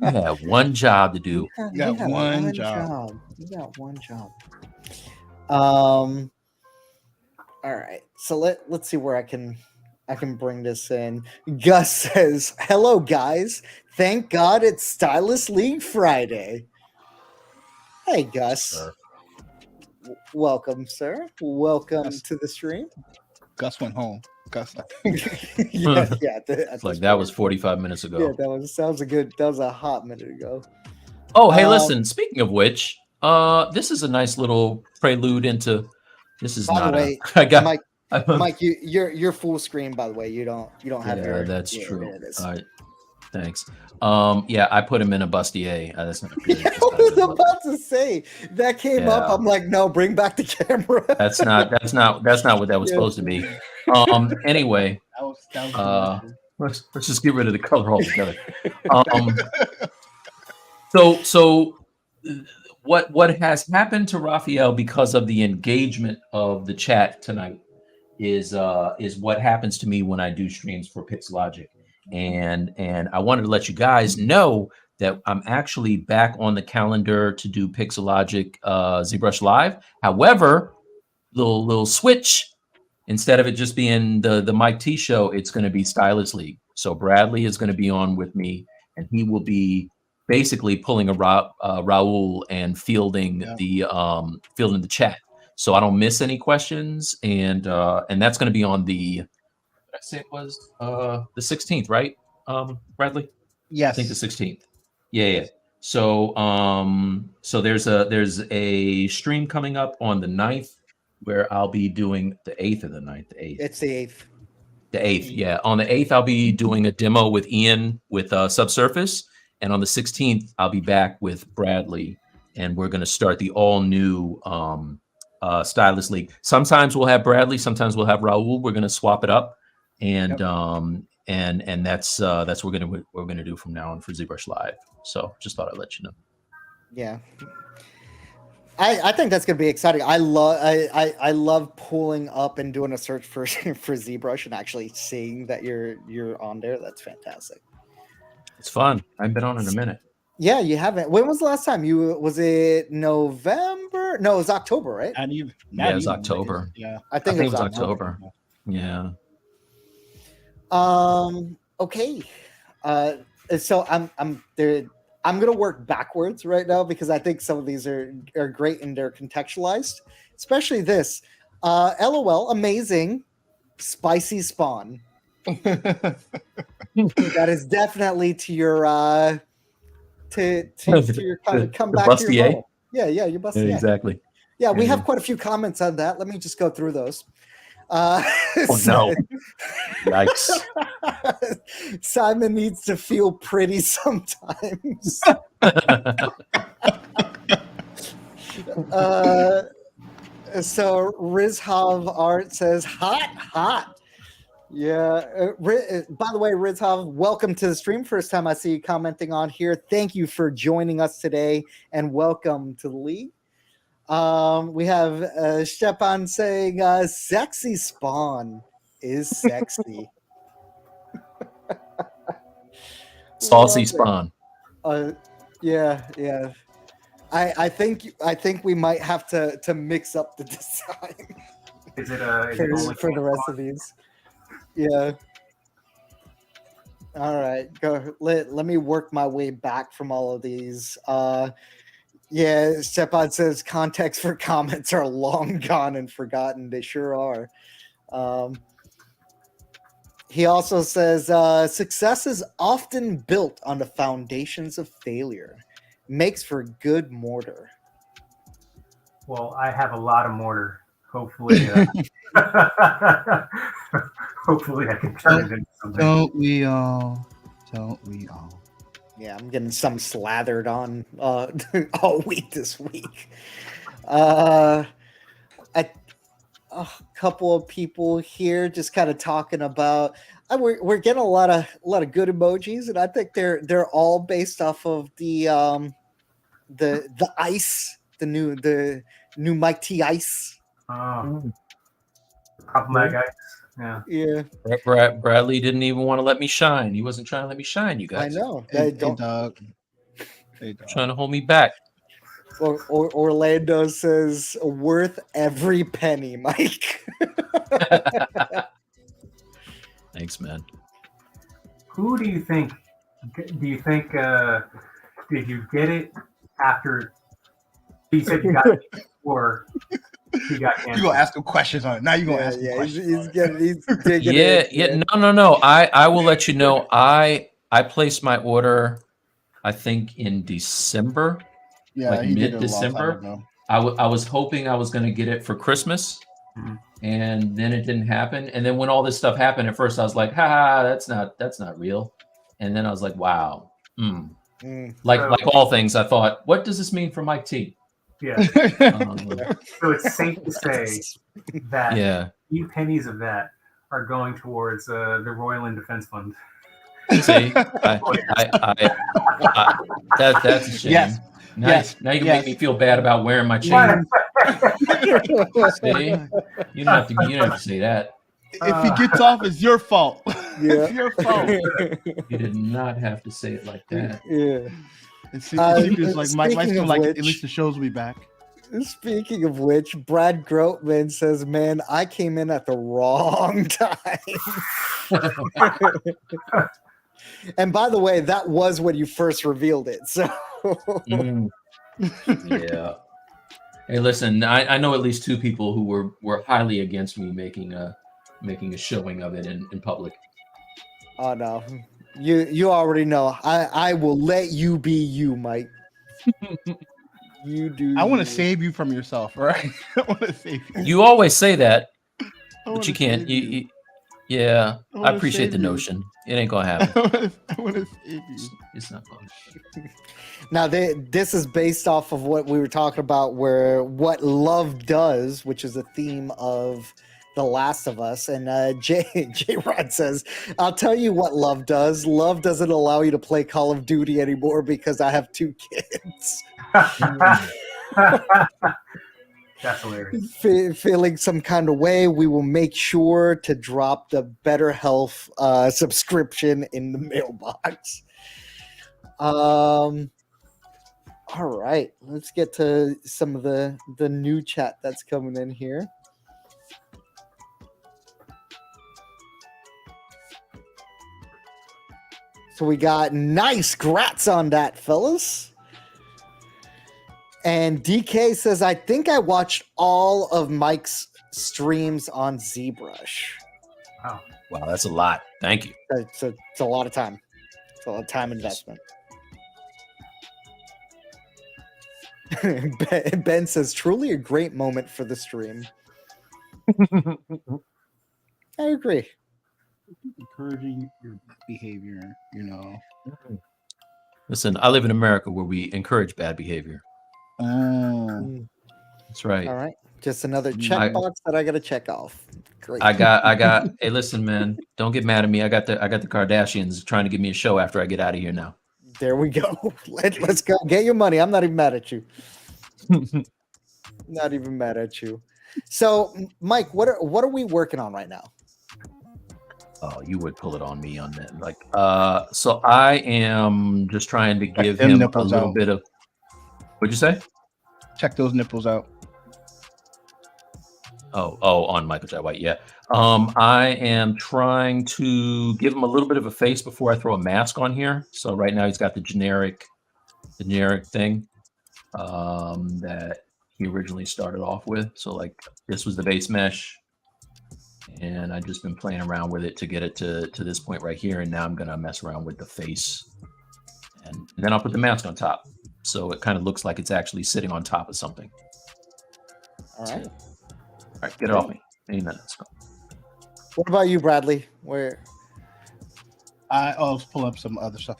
You have one job to do.
You got one job. You got one job. All right. So let's see where I can bring this in. Gus says, "Hello guys. Thank God it's Stylus League Friday." Hey Gus. Welcome, sir. Welcome to the stream.
Gus went home. Gus.
It's like that was 45 minutes ago.
Yeah, that was a hot minute ago.
Oh, hey, listen. Speaking of which, this is a nice little prelude into. This is
by
not.
The way,
I got
Mike. You're full screen. By the way, you don't have.
Yeah, that's true. All right, thanks. Yeah, I put him in a bustier. That's not. Really,
I was about to say that came up. I'm like, no, bring back the camera.
That's not what that was supposed to be. Anyway, let's just get rid of the color altogether. So what has happened to Raphael because of the engagement of the chat tonight is what happens to me when I do streams for Pixelogic. And I wanted to let you guys know that I'm actually back on the calendar to do Pixelogic ZBrush Live. However, little switch. Instead of it just being the Mike T show, it's going to be Stylus League. So Bradley is going to be on with me, and he will be basically pulling a Raul and fielding the chat, so I don't miss any questions. And that's going to be on the. I say it was the 16th, right, Bradley?
Yes,
I think the 16th. Yeah. So there's a stream coming up on the 9th where I'll be doing the 8th or the 9th. The 8th.
It's the 8th.
The 8th, yeah. On the 8th, I'll be doing a demo with Ian with Subsurface, and on the 16th, I'll be back with Bradley and we're going to start the all new Stylus League. Sometimes we'll have Bradley, sometimes we'll have Raul. We're going to swap it up, and and that's what we're gonna do from now on for ZBrush Live. So just thought I'd let you know.
Yeah. I think that's gonna be exciting. I love pulling up and doing a search for ZBrush and actually seeing that you're on there. That's fantastic.
It's fun. I've been on in a minute.
Yeah, you haven't. When was the last time was it November? No, it was October, right?
It was October.
Yeah,
I think it was
October. Yeah.
Okay. So I'm there. I'm gonna work backwards right now because I think some of these are great and they're contextualized, especially this. LOL, amazing, spicy spawn. That is definitely to your to your kind of come back to your model. Yeah, your bustier.
Yeah, exactly.
Yeah, we have quite a few comments on that. Let me just go through those.
Oh no! Yikes!
Simon needs to feel pretty sometimes. So Rizhav Art says hot. Yeah. By the way, Rizhav, welcome to the stream. First time I see you commenting on here. Thank you for joining us today, and welcome to the league. We have Stepan saying, sexy spawn is sexy.
Saucy spawn.
Yeah. I think we might have to mix up the design.
Is it
for the rest of these? Yeah. All right. Go. Let me work my way back from all of these. Yeah, Stepan says context for comments are long gone and forgotten. They sure are. He also says success is often built on the foundations of failure. Makes for good mortar.
Well, I have a lot of mortar. Hopefully, hopefully I can turn it into something.
Don't we all?
Yeah, I'm getting some slathered on all week this week. A couple of people here just kind of talking about. We're getting a lot of good emojis, and I think they're all based off of the ice, the new Mike T ice.
Problematic ice. Yeah.
Bradley didn't even want to let me shine. He wasn't trying to let me shine, you guys.
I know.
Hey, dog.
Trying to hold me back.
Or Orlando says, worth every penny, Mike.
Thanks, man.
Who do you think? Did you get it after? You said you got it before he got canceled.
You gonna ask him questions on it? Now you gonna ask him questions?
He's digging
yeah. No. I will let you know. I placed my order, I think in December.
Yeah,
like mid-December. I was hoping I was going to get it for Christmas, and then it didn't happen. And then when all this stuff happened, at first I was like, that's not real. And then I was like, wow. Like all things, I thought, what does this mean for Mike T?
Yeah. So it's safe to say that a few pennies of that are going towards the Royal and Defense Fund.
See, that's a shame.
Yes.
Now you can make me feel bad about wearing my chain. See? You don't have to say that.
If he gets off, it's your fault.
Yeah.
It's your fault.
You did not have to say it like that.
Yeah.
It's like Mike feel like at least the shows will be back.
Speaking of which, Brad Grotman says, "Man, I came in at the wrong time." And by the way, that was when you first revealed it. So
yeah. Hey, listen, I know at least two people who were highly against me making a showing of it in public.
Oh no. You already know. I will let you be you, Mike. You do.
I want to save you from yourself, all right? I want to save you.
You always say that, but you can't. You Yeah,
I
I
wanna
appreciate
save
the
you.
notion. It ain't gonna happen.
I want to save you.
It's not going.
Now, this is based off of what we were talking about, where what love does, which is a theme of The Last of Us. And J Rod says, "I'll tell you what love does. Love doesn't allow you to play Call of Duty anymore because I have 2 kids."
That's hilarious.
Feeling some kind of way, we will make sure to drop the Better Health subscription in the mailbox. All right, let's get to some of the new chat that's coming in here. So we got nice grats on that, fellas. And DK says, I think I watched all of Mike's streams on ZBrush.
Wow, that's a lot. Thank you.
It's a lot of time. It's a lot of time investment. Ben says, truly a great moment for the stream. I agree.
Encouraging your behavior, you know.
Listen, I live in America where we encourage bad behavior. That's right.
All right. Just another checkbox that I got to check off. Great.
I got. Hey, listen, man, don't get mad at me. I got the Kardashians trying to give me a show after I get out of here now.
There we go. Let's go. Get your money. I'm not even mad at you. Not even mad at you. So, Mike, what are we working on right now?
Oh, you would pull it on me on that. Like, so I am just trying to give
them
him a
nipples
little
out.
bit of. What'd you say?
Check those nipples out.
Oh, on Michael J. White. Yeah. I am trying to give him a little bit of a face before I throw a mask on here. So right now he's got the generic thing that he originally started off with. So like this was the base mesh, and I've just been playing around with it to get it to this point right here. And now I'm gonna mess around with the face, and then I'll put the mask on top, so it kind of looks like it's actually sitting on top of something.
All right.
All right, get it off me. Any minute. Let's go.
What about you, Bradley? Where?
I'll pull up some other stuff.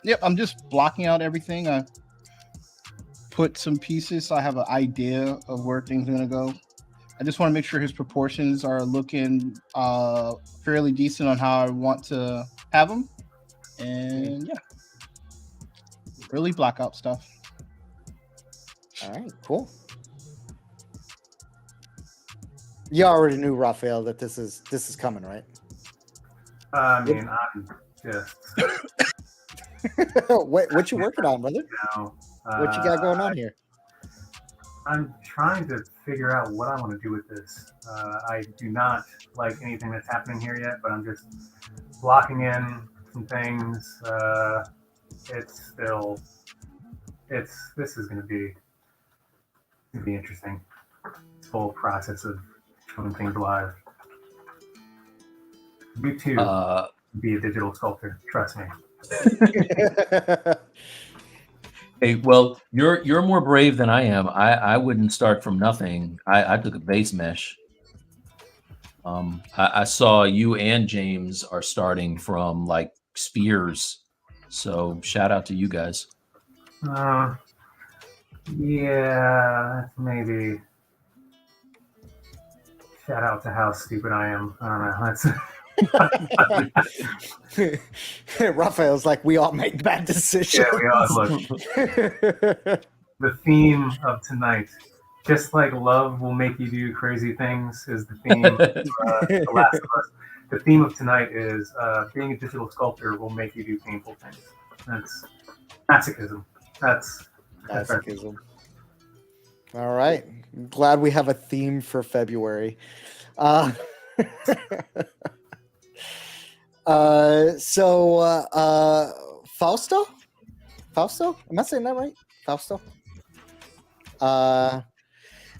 Yep, I'm just blocking out everything. I put some pieces so I have an idea of where things are gonna go. I just want to make sure his proportions are looking fairly decent on how I want to have them. And yeah, really block out stuff.
All right, cool. You already knew, Raphael, that this is coming, right?
I mean, I'm just
what you working on, brother?
now.
What you got going on here?
I'm trying to figure out what I want to do with this. I do not like anything that's happening here yet, but I'm just blocking in some things. This is going to be interesting. This whole process of showing things live. You too, be a digital sculptor. Trust me.
Hey, well, you're more brave than I am. I wouldn't start from nothing. I took a base mesh. I saw you and James are starting from like spears. So shout out to you guys.
Yeah, maybe. Shout out to how stupid I am. I don't know.
Raphael's like, we all make bad decisions.
Yeah, we all look. The theme of tonight, just like love will make you do crazy things, is the theme of The Last of Us. The theme of tonight is being a digital sculptor will make you do painful things. That's masochism. That's
Masochism. All right. I'm glad we have a theme for February. Fausto? Am I saying that right? Fausto?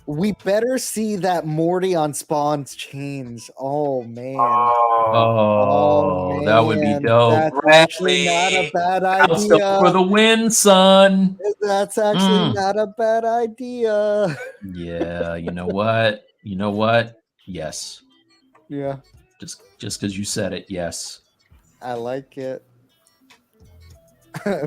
We better see that Morty on Spawn's chains. Oh man.
Oh, that would be dope.
That's actually not a bad idea.
For the win, son.
That's actually not a bad idea.
Yeah, you know what? Yes.
Yeah.
Just because you said it, yes.
I like it.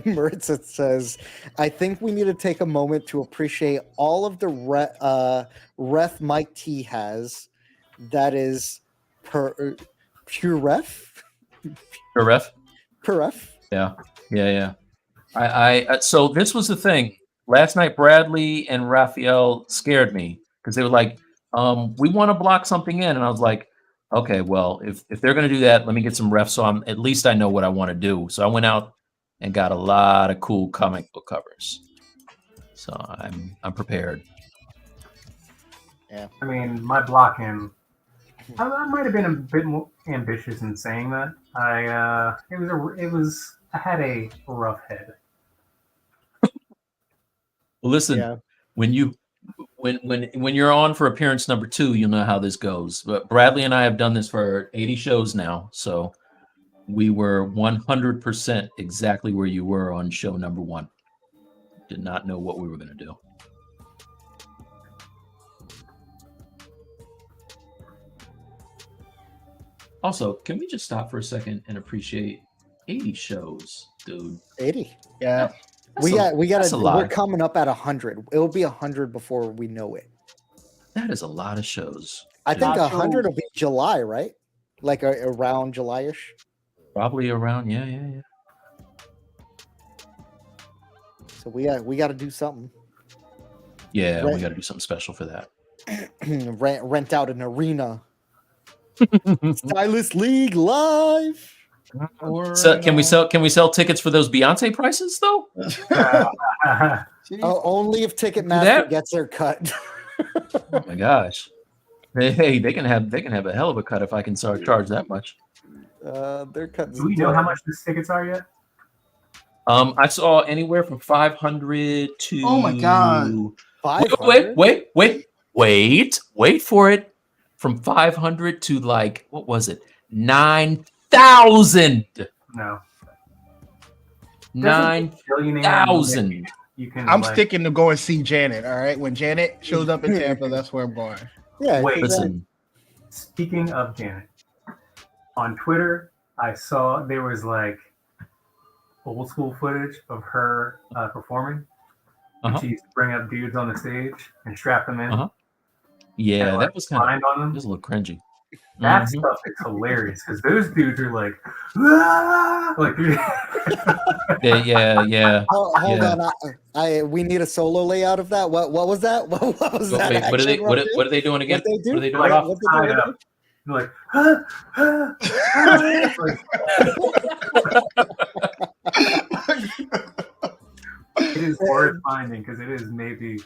Maritza says, I think we need to take a moment to appreciate all of the ref Mike T has. That is pure ref?
Your ref?
Per ref?
Yeah. So this was the thing. Last night, Bradley and Raphael scared me because they were like, we want to block something in. And I was like, okay, well, if they're going to do that, let me get some refs. So at least I know what I want to do. So I went out and got a lot of cool comic book covers. So I'm prepared.
Yeah.
I mean, my blocking, I might have been a bit more ambitious in saying that. I had a rough head.
Well, listen,
Yeah.
when you're on for appearance number 2, you'll know how this goes. But Bradley and I have done this for 80 shows now, so we were 100% exactly where you were on show number 1. Did not know what we were going to do. Also, can we just stop for a second and appreciate 80 shows, dude?
80.
Yeah.
We're coming up at 100. It'll be 100 before we know it.
That is a lot of shows.
I think 100 will be July, right? Like around July-ish.
Probably around, yeah.
So we got to do something.
Yeah, we got to do something special for that.
rent out an arena. Stylus League live.
So can we sell tickets for those Beyonce prices though?
Only if Ticketmaster gets their cut.
Oh my gosh! Hey, they can have a hell of a cut if I can charge that much.
Their cuts.
Do we know how much the tickets are yet?
I saw anywhere from 500 to.
Oh my god!
500?
Wait for it. From 500 to like what was it? 9,000.
No.
9,000.
I'm sticking to go and see Janet. All right, when Janet shows up in Tampa, that's where I'm going.
Yeah.
Wait,
listen.
Speaking of Janet, on Twitter, I saw there was like old school footage of her performing. She used to bring up dudes on the stage and strap them in.
Yeah,
and,
that was kind of
them.
just a little cringy.
That stuff is hilarious because those dudes are like, ah! Like
yeah.
Hold on, we need a solo layout of that. What was that? What was that?
Wait, what are they doing again?
What
are they doing?
Like, it is worth finding because it is maybe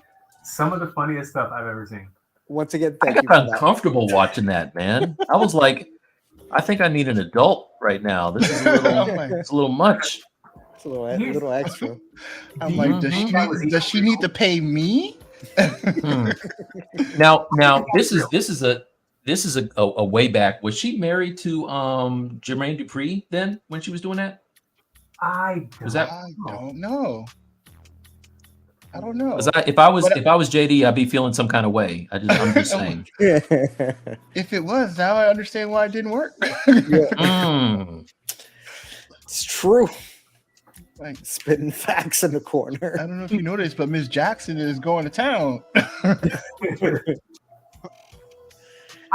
some of the funniest stuff I've ever seen.
Once again,
I got uncomfortable watching that, man. I was like, I think I need an adult right now. This is it's a little much.
It's a little extra.
I'm like, does she need to pay me?
Now, this is a way back. Was she married to Jermaine Dupri then when she was doing that?
I
don't know. I don't know.
If I was JD, I'd be feeling some kind of way. I'm just saying.
If it was, now I understand why it didn't work.
It's true.
Like
spitting facts in the corner.
I don't know if you noticed, but Miss Jackson is going to town.
I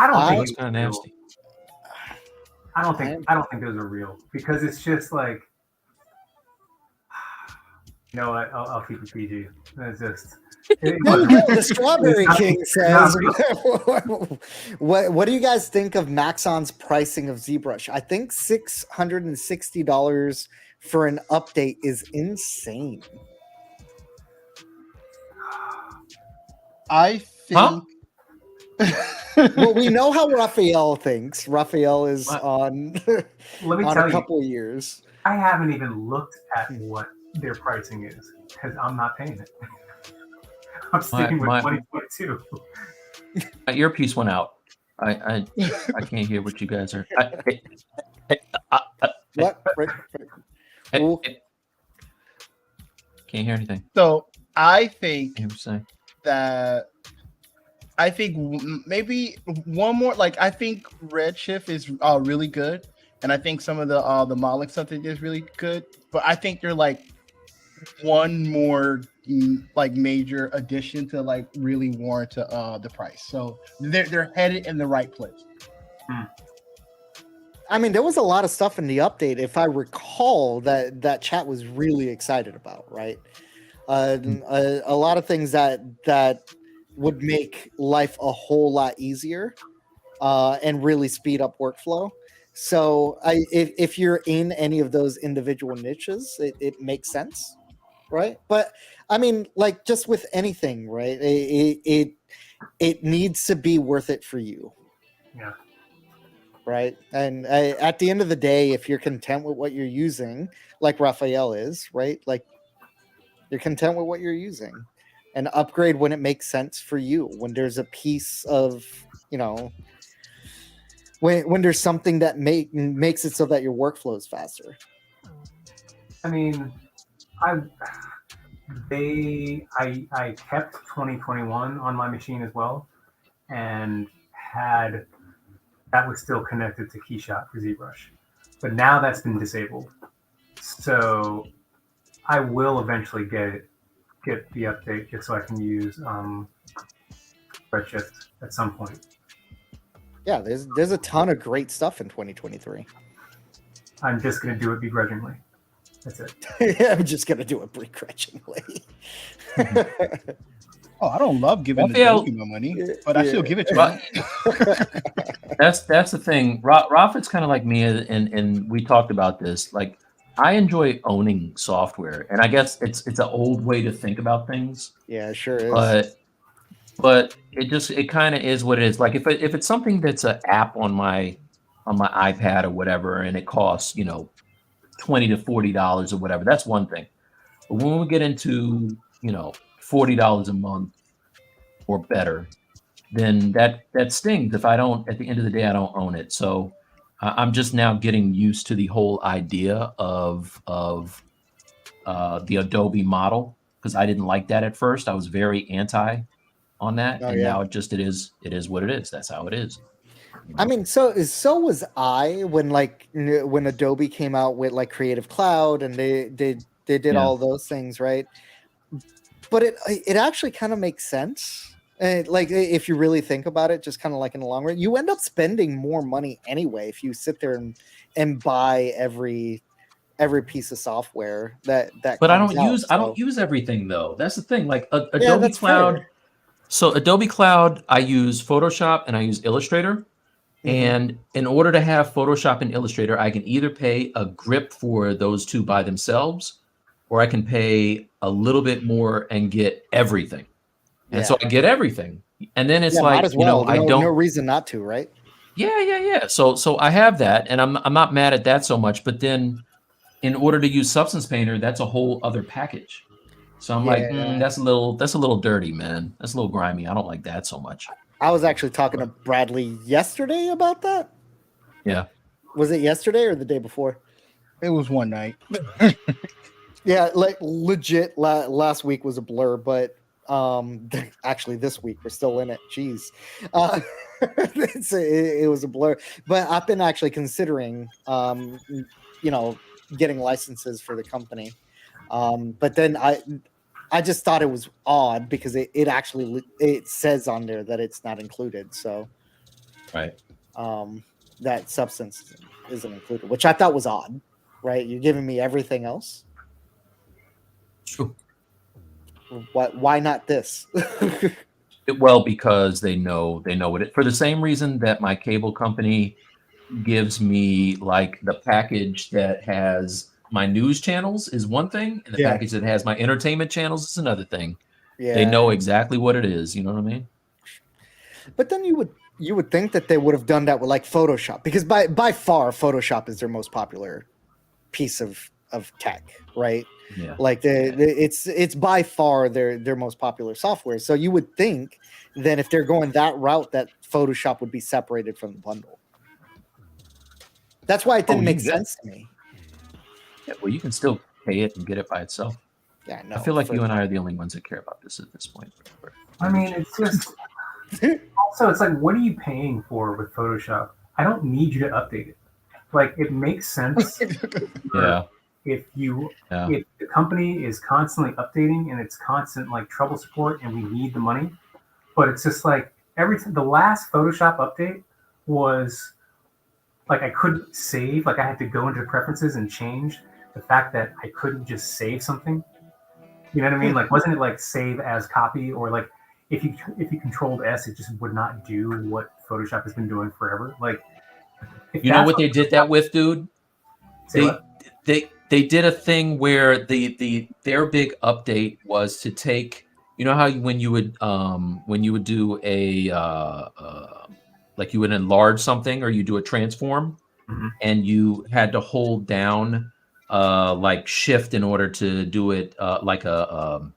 don't think
it's kind of nasty.
I don't think those are real because it's just like, you know what? I'll keep it PG. It's just.
The Strawberry King says, "What do you guys think of Maxon's pricing of ZBrush? I think $660 for an update is insane."
I think.
Well, we know how Raphael thinks. Raphael is on a couple years.
I haven't even looked at what their pricing is because I'm not paying it. I'm sticking with 2022.
My earpiece went out. I can't hear what you guys are.
What?
Can't hear anything.
So I think
saying
that I think maybe one more. Like I think Redshift is really good, and I think some of the modeling stuff they did is really good. But I think they're like one more like major addition to like really warrant the price. So they're headed in the right place.
I mean, there was a lot of stuff in the update, if I recall, that chat was really excited about, right? A lot of things that would make life a whole lot easier and really speed up workflow. So if you're in any of those individual niches, it makes sense, right? But I mean, like just with anything, right? It needs to be worth it for you.
Yeah.
Right. And at the end of the day, if you're content with what you're using, like Raphael is, right? Like you're content with what you're using and upgrade when it makes sense for you. When there's a piece of, you know, when there's something that makes it so that your workflow is faster.
I mean, I kept 2021 on my machine as well, and that was still connected to KeyShot for ZBrush, but now that's been disabled. So I will eventually get the update just so I can use Redshift at some point.
Yeah, there's a ton of great stuff in 2023.
I'm just going to do it begrudgingly. That's it.
I'm just going to do it begrudgingly.
Oh, I don't love giving
Raphael,
the my money, but I still give it to him.
That's the thing. Rafa's kind of like me, and we talked about this. Like, I enjoy owning software, and I guess it's an old way to think about things.
Yeah, it sure is.
But it kind of is what it is. Like if it's something that's an app on my iPad or whatever, and it costs $20 to $40 or whatever, that's one thing. But when we get into $40 a month or better, then that stings if I don't, at the end of the day, I don't own it. So I'm just now getting used to the whole idea of the Adobe model, because I didn't like that at first. I was very anti on that, and now it is what it is. That's how it is.
I mean, so was I when Adobe came out with like Creative Cloud, and they did all those things, right? But it actually kind of makes sense. Like if you really think about it, just kind of like in the long run, you end up spending more money anyway if you sit there and buy every piece of software that.
But I don't use everything though. That's the thing. Like Adobe Cloud.
Fair.
So Adobe Cloud, I use Photoshop and I use Illustrator. Mm-hmm. And in order to have Photoshop and Illustrator, I can either pay a grip for those two by themselves, or I can pay a little bit more and get everything. And so I get everything. And then it's like, I don't.
No reason not to, right?
Yeah. So I have that, and I'm not mad at that so much. But then, in order to use Substance Painter, that's a whole other package. So I'm like, that's a little dirty, man. That's a little grimy. I don't like that so much.
I was actually talking to Bradley yesterday about that.
Yeah.
Was it yesterday or the day before?
It was one night.
Yeah, like legit. Last week was a blur, but actually this week we're still in it. Jeez, it was a blur. But I've been actually considering, getting licenses for the company. But then I just thought it was odd because it actually says on there that it's not included. So,
right.
That Substance isn't included, which I thought was odd. Right, you're giving me everything else.
True.
Why not this?
Well, because they know what it, for the same reason that my cable company gives me like the package that has my news channels is one thing, and the package that has my entertainment channels is another thing. Yeah. They know exactly what it is. You know what I mean?
But then you would think that they would have done that with like Photoshop, because by far Photoshop is their most popular piece of tech, right?
Yeah.
Like it's by far their most popular software. So you would think then if they're going that route, that Photoshop would be separated from the bundle. That's why it didn't make sense to me.
Yeah, well, you can still pay it and get it by itself.
Yeah, no.
I feel like you and I are the only ones that care about this at this point.
I mean, it's just Also, it's like, what are you paying for with Photoshop? I don't need you to update it. Like, it makes sense
Yeah.
if you
Yeah.
if the company is constantly updating and it's constant like trouble support and we need the money. But it's just like the last Photoshop update was like I couldn't save. Like I had to go into preferences and change the fact that I couldn't just save something. You know what I mean? Like wasn't it like save as copy or like if you controlled S, it just would not do what Photoshop has been doing forever. Like if
You know
that's
what they did that with, dude?
say
They
what?
they did a thing where their big update was to take, you know how when you would do a like you would enlarge something or you do a transform
Mhm.
and you had to hold down like shift in order to do it like an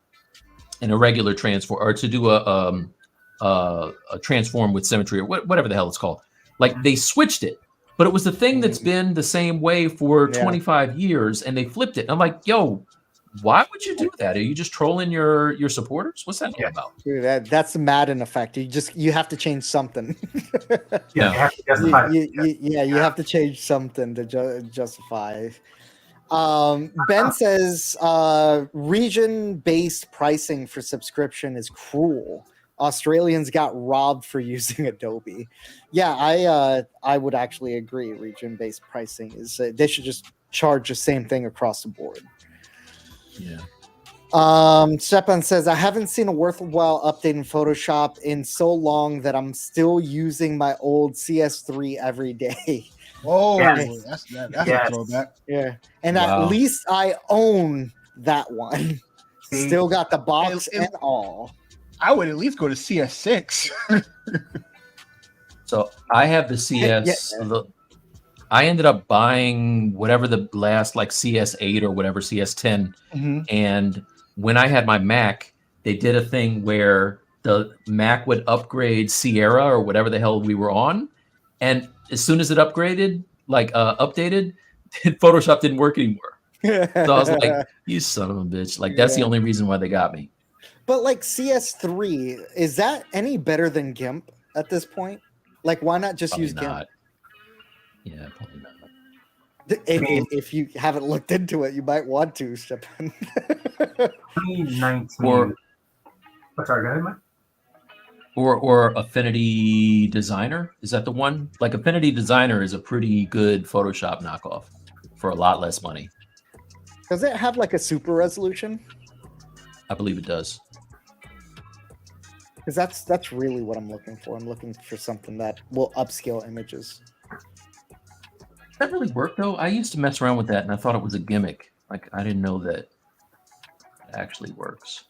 irregular transform or to do a transform with symmetry or whatever the hell it's called. Like they switched it, but it was the thing that's been the same way for
Yeah.
25 years, and they flipped it. And I'm like, yo, why would you do that? Are you just trolling your supporters? What's that all
Yeah.
about?
Dude, that's the Madden effect. You have to change something.
Yeah,
Yeah.
you have to justify.
You have to change something to justify. Ben says region-based pricing for subscription is cruel. Australians got robbed for using Adobe. Yeah, I would actually agree. Region-based pricing is they should just charge the same thing across the board.
Yeah.
Stepan says, I haven't seen a worthwhile update in Photoshop in so long that I'm still using my old CS3 every day.
Oh,
Yes.
that's a
Yes.
throwback.
Yeah. And
Wow.
at least I own that one.
See?
Still got the box
And-
and all.
I would at least go to CS6.
So I have the CS. I ended up buying whatever the last like CS8 or whatever CS10.
Mhm.
And when I had my Mac, they did a thing where the Mac would upgrade Sierra or whatever the hell we were on, and as soon as it updated, Photoshop didn't work anymore. So I was like, "You son of a bitch!" Like that's the
Yeah.
only reason why they got me.
But like CS3, is that any better than GIMP at this point? Like, why not just
Probably
use GIMP?
not. Yeah, probably not.
If you haven't looked into it, you might want to, Stepan.
2019.
Or
Sorry, go ahead, Mike.
or Affinity Designer, is that the one? Like Affinity Designer is a pretty good Photoshop knockoff for a lot less money.
Does it have like a super resolution?
I believe it does.
Because that's really what I'm looking for. I'm looking for something that will upscale images.
That really work though? I used to mess around with that and I thought it was a gimmick. Like I didn't know that it actually works.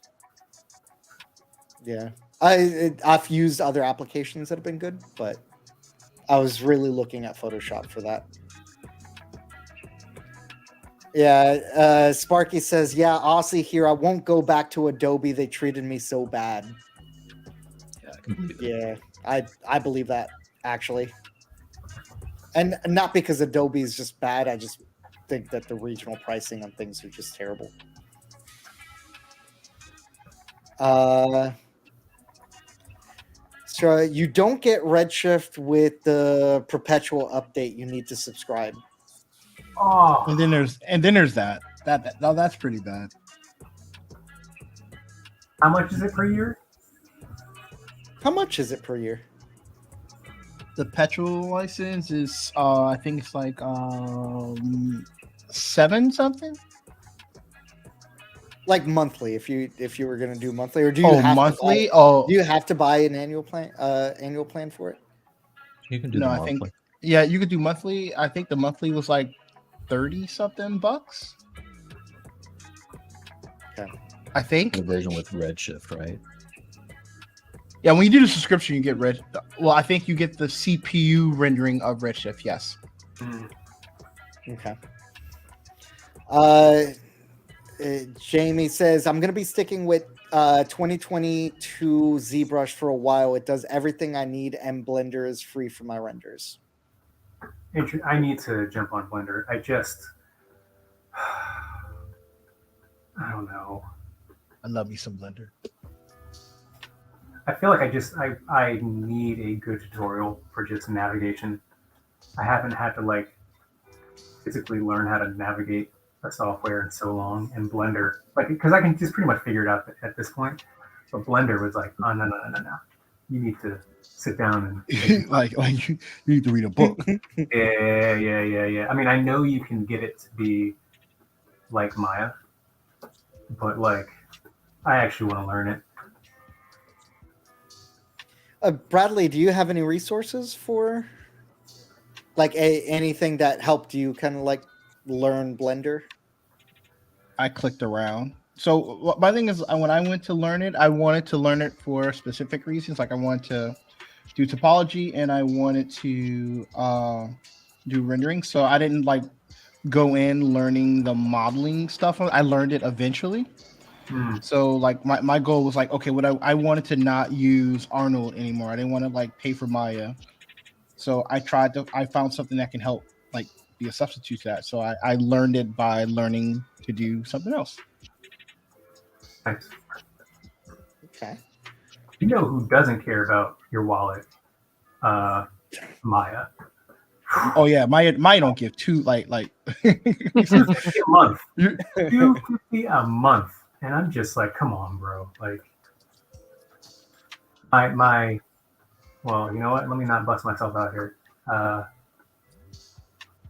Yeah, I've used other applications that have been good, but I was really looking at Photoshop for that. Yeah, Sparky says, yeah, Aussie here. I won't go back to Adobe. They treated me so bad.
Yeah, I can believe it.
Yeah, I believe that, actually. And not because Adobe is just bad. I just think that the regional pricing on things are just terrible. So you don't get Redshift with the perpetual update. You need to subscribe.
Oh,
And then there's that. Now that's pretty bad.
how much is it per year?
How much is it per year?
The petrol license is I think it's like 7 something.
Like monthly, if you were gonna do monthly, or do you
Oh,
have
monthly?
do you have to buy an annual plan for it?
You can do
No,
the
I
monthly.
think yeah, you could do monthly. I think the monthly was like 30 something bucks.
Okay.
I think.
The version with Redshift, right?
Yeah, when you do the subscription, you get Red. Well, I think you get the CPU rendering of Redshift. Yes.
Okay. Jamie says, I'm going to be sticking with 2022 ZBrush for a while. It does everything I need, and Blender is free for my renders.
I need to jump on Blender. I don't know.
I love me some Blender.
I feel like I need a good tutorial for just navigation. I haven't had to like physically learn how to navigate a software in so long, and Blender, like, because I can just pretty much figure it out at this point. But Blender was like, oh no, you need to sit down and
like you need to read a book.
yeah. I mean, I know you can get it to be like Maya, but like, I actually want to learn it.
Bradley, do you have any resources for like anything that helped you kind of like learn Blender?
I clicked around. So my thing is, when I went to learn it, I wanted to learn it for specific reasons. Like I wanted to do topology and I wanted to do rendering. So I didn't like go in learning the modeling stuff. I learned it eventually. So like my goal was like, okay, what I wanted to not use Arnold anymore. I didn't want to like pay for Maya. So I found something that can help like be a substitute to that. So I learned it by learning to do something else.
Thanks.
Okay.
You know who doesn't care about your wallet? Maya.
Oh yeah, Maya don't give two like
$250 a month. $250 a month. And I'm just like, come on, bro. Like my well, you know what? Let me not bust myself out here.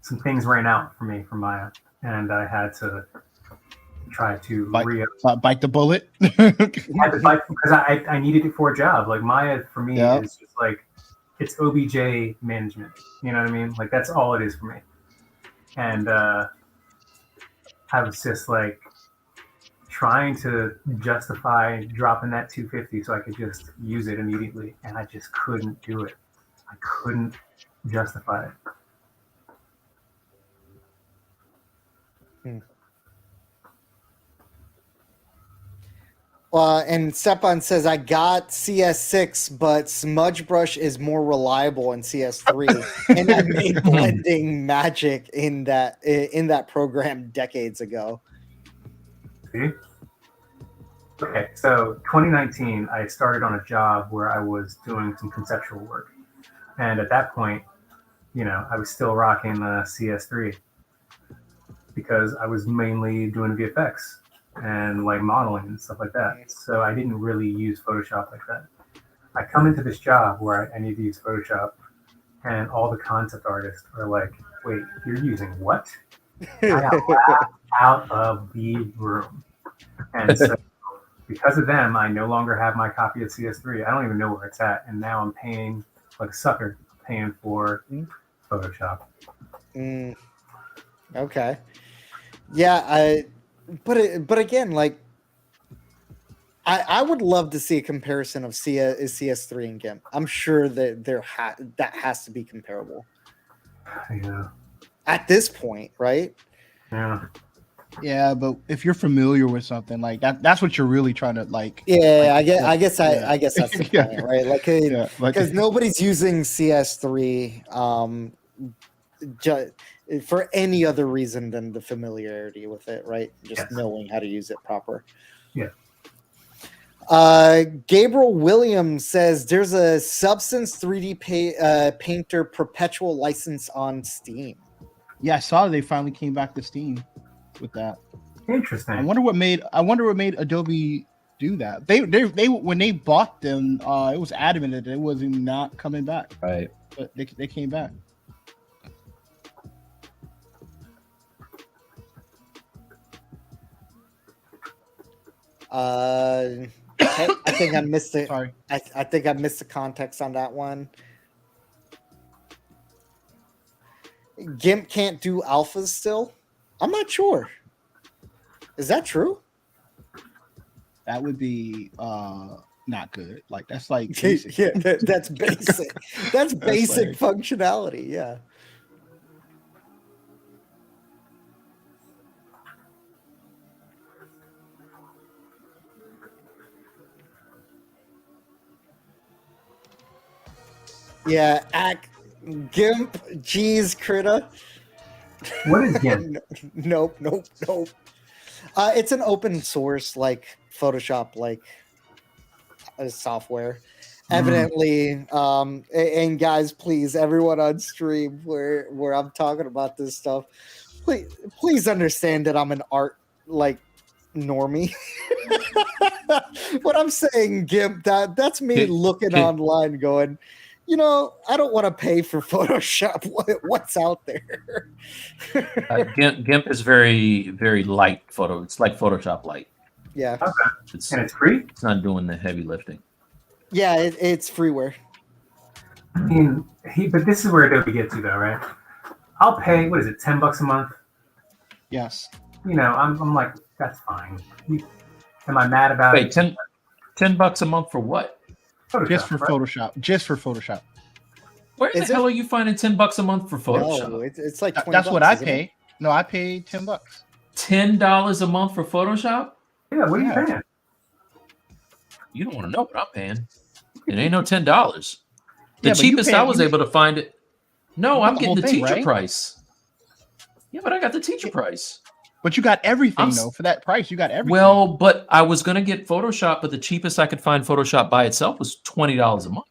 Some things ran out for me from Maya, and I had to try to
bite the bullet.
I had to bite because I needed it for a job. Like Maya for me is just like it's OBJ management. You know what I mean? Like that's all it is for me. And I was just like trying to justify dropping that 250 so I could just use it immediately, and I just couldn't do it. I couldn't justify it.
And Stepan says, I got CS6, but Smudge Brush is more reliable in CS3. And I made blending magic in that program decades ago.
See? Okay, so 2019, I started on a job where I was doing some conceptual work. And at that point, you know, I was still rocking CS3 because I was mainly doing VFX and like modeling and stuff like that. So I didn't really use Photoshop like that. I come into this job where I need to use Photoshop, and all the concept artists are like, wait, you're using what? I got laughed out of the room. And so because of them, I no longer have my copy of CS3. I don't even know where it's at. And now I'm paying like a sucker, paying for Photoshop.
Okay. Yeah, but again, like I would love to see a comparison of CS3 and GIMP. I'm sure that that has to be comparable.
Yeah.
At this point, right?
Yeah.
Yeah,
but if you're familiar with something like that's what you're really trying to like.
Yeah, I guess that's the point, right? Like, because nobody's using CS3 for any other reason than the familiarity with it, right? Just knowing how to use it proper.
Yeah.
Gabriel Williams says there's a Substance 3D Painter perpetual license on Steam.
Yeah, I saw they finally came back to Steam with that.
Interesting.
I wonder what made Adobe do that. They when they bought them, it was adamant that it was not coming back.
Right.
But they came back.
I think I missed it. Sorry. I think I missed the context on that one. GIMP can't do alphas still? I'm not sure. Is that true?
That would be not good. Like that's like basic.
Yeah, that's basic. That's basic functionality. Yeah. Yeah, GIMP, geez, Krita.
What is GIMP?
Nope. It's an open source like Photoshop, like software. Evidently, and guys, please, everyone on stream where I'm talking about this stuff, please understand that I'm an art like normie. What I'm saying, Gimp, that's me looking online going, I don't want to pay for Photoshop. What's out there?
GIMP is very, very light photo. It's like Photoshop light.
Yeah.
Okay. And it's free?
It's not doing the heavy lifting.
Yeah, it's freeware.
I mean, but this is where Adobe gets you, though, right? I'll pay, what is it, $10 a month?
Yes.
I'm like, that's fine. Am I mad about it?
Wait, $10 a month for what?
Photoshop,
Just for
right?
Photoshop. Just for Photoshop.
Where the hell are you finding $10 a month for Photoshop?
No, it's like $20.
That's what I
isn't
pay.
it?
No, I pay $10.
$10 a month for Photoshop?
Yeah, what are you paying?
You don't want to know what I'm paying. It ain't no $10. The
Yeah, but you
cheapest
pay-
I was able to find it. No,
You
I'm
got the
getting the
whole thing,
teacher
right?
price. Yeah, but I got the teacher price.
But you got everything though for that price. You got everything.
Well, but I was gonna get Photoshop, but the cheapest I could find Photoshop by itself was $20 a month.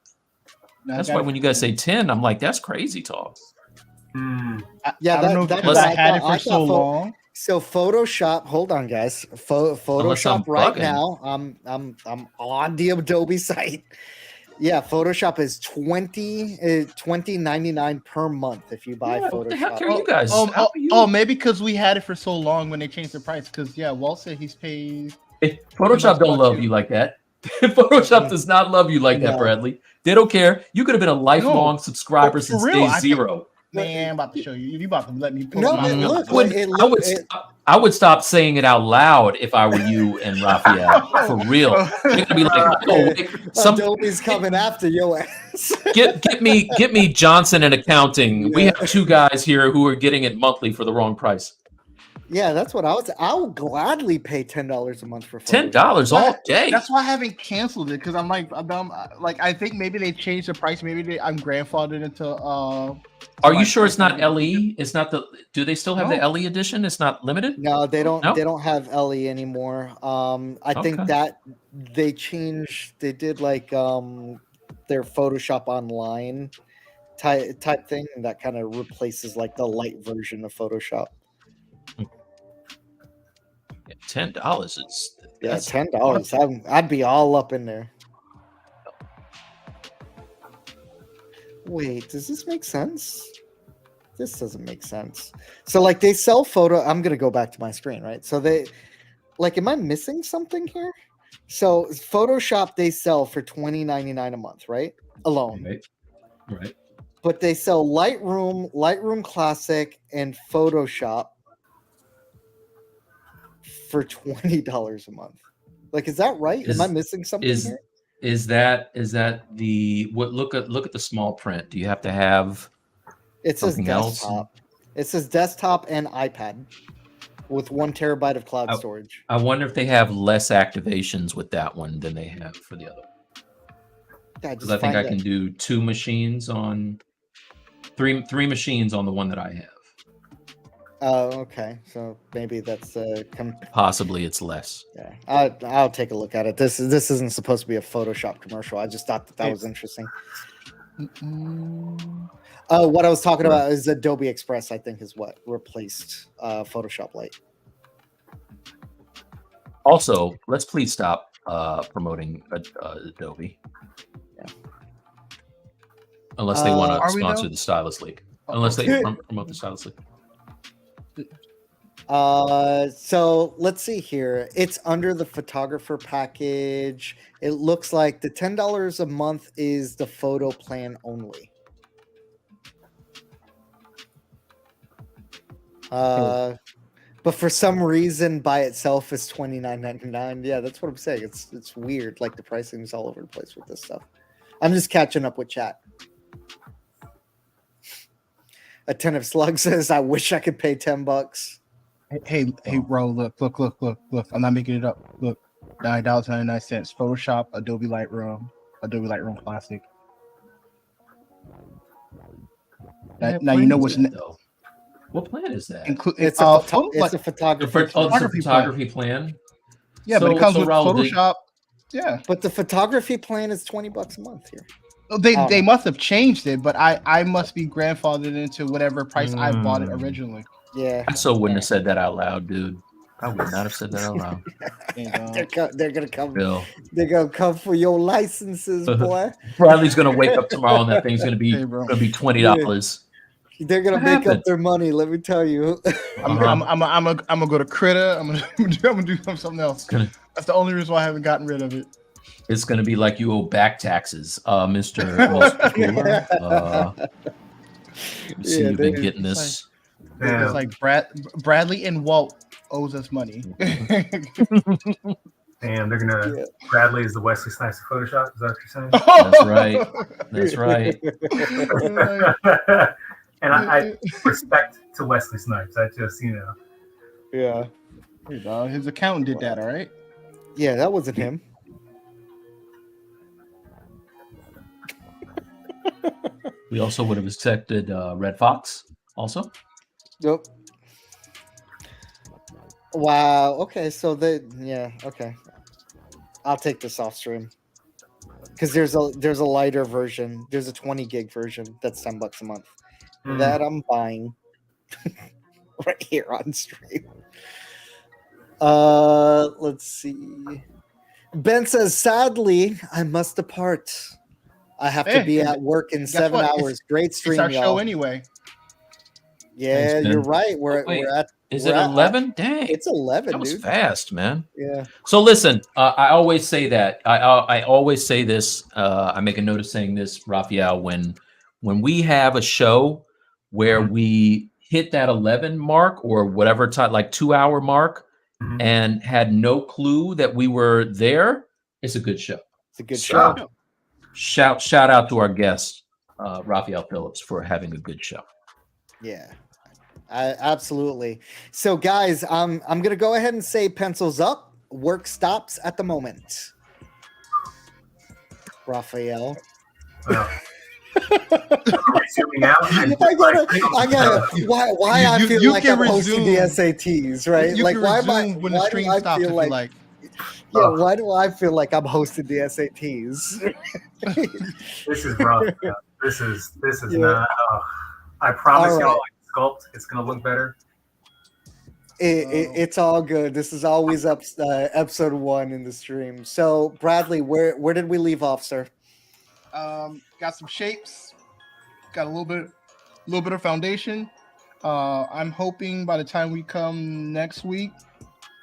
Now,
That's
I
why
got-
when you guys say 10, I'm like, that's crazy talk.
Yeah,
I don't know
that-
because
that-
I had it
I
for so
thought
long.
So Photoshop, hold on, guys.
Unless I'm
Photoshop right
bugging.
now. I'm on the Adobe site. Yeah, Photoshop is $20.99 per month if you buy
Yeah,
Photoshop.
what the heck are you guys? How are you?
Maybe because we had it for so long when they changed the price. Because Walt said he's paid.
Photoshop don't love
too.
you like that. Photoshop does not love you like that,
No.
Bradley. They don't care. You could have been a lifelong subscriber
for
since
real,
day
I think-
zero.
Man, I'm about to show you. You about to let me put
No,
my
but look,
I would stop saying it out loud if I were you and Raphael. For real. You're gonna be like, oh, wait,
Adobe's coming after your ass.
get me Johnson in accounting. We have two guys here who are getting it monthly for the wrong price.
Yeah, that's what I'll gladly pay $10 a month for Photoshop.
$10 all day.
That's why I haven't canceled it because I'm like, I think maybe they changed the price. Maybe I'm grandfathered into.
Are you sure it's not LE? It's not the. Do they still have
No.
the LE edition? It's not limited.
No, they don't.
No?
They don't have LE anymore. I think
Okay.
that they changed. They did like their Photoshop Online type thing, and that kind of replaces like the light version of Photoshop.
Yeah, $10 is.
Yeah,
That's
$10. I'd be all up in there. Wait, does this make sense? This doesn't make sense. So like they sell photo. I'm gonna go back to my screen, right? So they like, am I missing something here? So Photoshop they sell for $20.99 a month, right? Alone.
Right.
But they sell Lightroom Classic, and Photoshop for $20 a month. Like, is that right? Am I missing something here?
Is that the what? Look at the small print. Do you have to have?
It says
something else?
desktop. It says desktop and iPad with 1 terabyte of cloud storage.
I wonder if they have less activations with that one than they have for the other. Because I think I can do 2 machines on three machines on the one that I have.
Oh, okay. So maybe that's
Possibly it's less.
yeah. I'll take a look at it. This isn't supposed to be a Photoshop commercial. I just thought that was interesting. What I was talking about is Adobe Express. I think is what replaced Photoshop Lite.
Also, let's please stop promoting Adobe.
Yeah.
Unless they want
Are
to
we
sponsor
though?
the Stylus League. Unless they promote the Stylus League.
So let's see here. It's under the photographer package. It looks like the $10 a month is the photo plan only. But for some reason by itself is $29.99. Yeah, that's what I'm saying. It's weird. Like the pricing is all over the place with this stuff. I'm just catching up with chat. Attentive Slug says, I wish I could pay $10.
Hey, bro, look. I'm not making it up. Look, $9.99. Photoshop, Adobe Lightroom Classic. Now you know what's
though. What plan is that?
It's a photography.
The photography plan.
Yeah, but it
So-
comes
so
with
Raul,
Photoshop. Yeah.
But the photography plan is $20 a month here.
They must have changed it, but I must be grandfathered into whatever price I bought it originally.
Yeah.
I so wouldn't have said that out loud, dude. I would not have said that out loud.
They're gonna come.
Bill.
They're gonna come for your licenses, boy.
Bradley's gonna wake up tomorrow and that thing's gonna be
Hey, bro.
$20.
They're gonna
What
make
happened?
up their money. Let me tell you.
I'm gonna go to Critter. I'm gonna do something else. That's the only reason why I haven't gotten rid of it.
It's gonna be like you owe back taxes, Mr. See, you've been getting this.
It's like Bradley and Walt owes us money.
And they're gonna Bradley is the Wesley Snipes of Photoshop. Is that what you're saying?
That's right. That's right.
And I respect to Wesley Snipes. I just
Yeah.
Hey, dog, his accountant did that. All right.
Yeah, that wasn't him.
We also would have accepted Red Fox. Also.
Nope. Wow. Okay. So okay. I'll take this off stream because there's a lighter version. There's a 20 gig version that's $10 a month. That I'm buying right here on stream. Let's see. Ben says, sadly, I must depart. I have to be at work in 7 hours. Great stream,
it's our
y'all.
show anyway.
Yeah,
Thanks,
you're right. We're at.
Is it 11? Dang,
it's 11.
That was
dude.
fast, man.
Yeah.
So listen, I always say that. I always say this. I make a note of saying this, Raphael. When we have a show where we hit that 11 mark or whatever time, like 2 hour mark, and had no clue that we were there, it's a good show.
It's a good show.
Shout out to our guest, Raphael Philips, for having a good show.
Yeah, absolutely. So, guys, I'm gonna go ahead and say pencils up. Work stops at the moment. Raphael.
Resuming out.
I gotta. Why I feel like I'm hosting the SATs, right?
You
like,
can
why
resume when the stream stops if you like.
Yeah, why do I feel like I'm hosting the SATs?
This is rough. Man. This is not. I promise y'all, like sculpt, it's gonna look better.
It's all good. This is always episode 1 in the stream. So, Bradley, where did we leave off, sir?
Got some shapes. Got a little bit of foundation. I'm hoping by the time we come next week,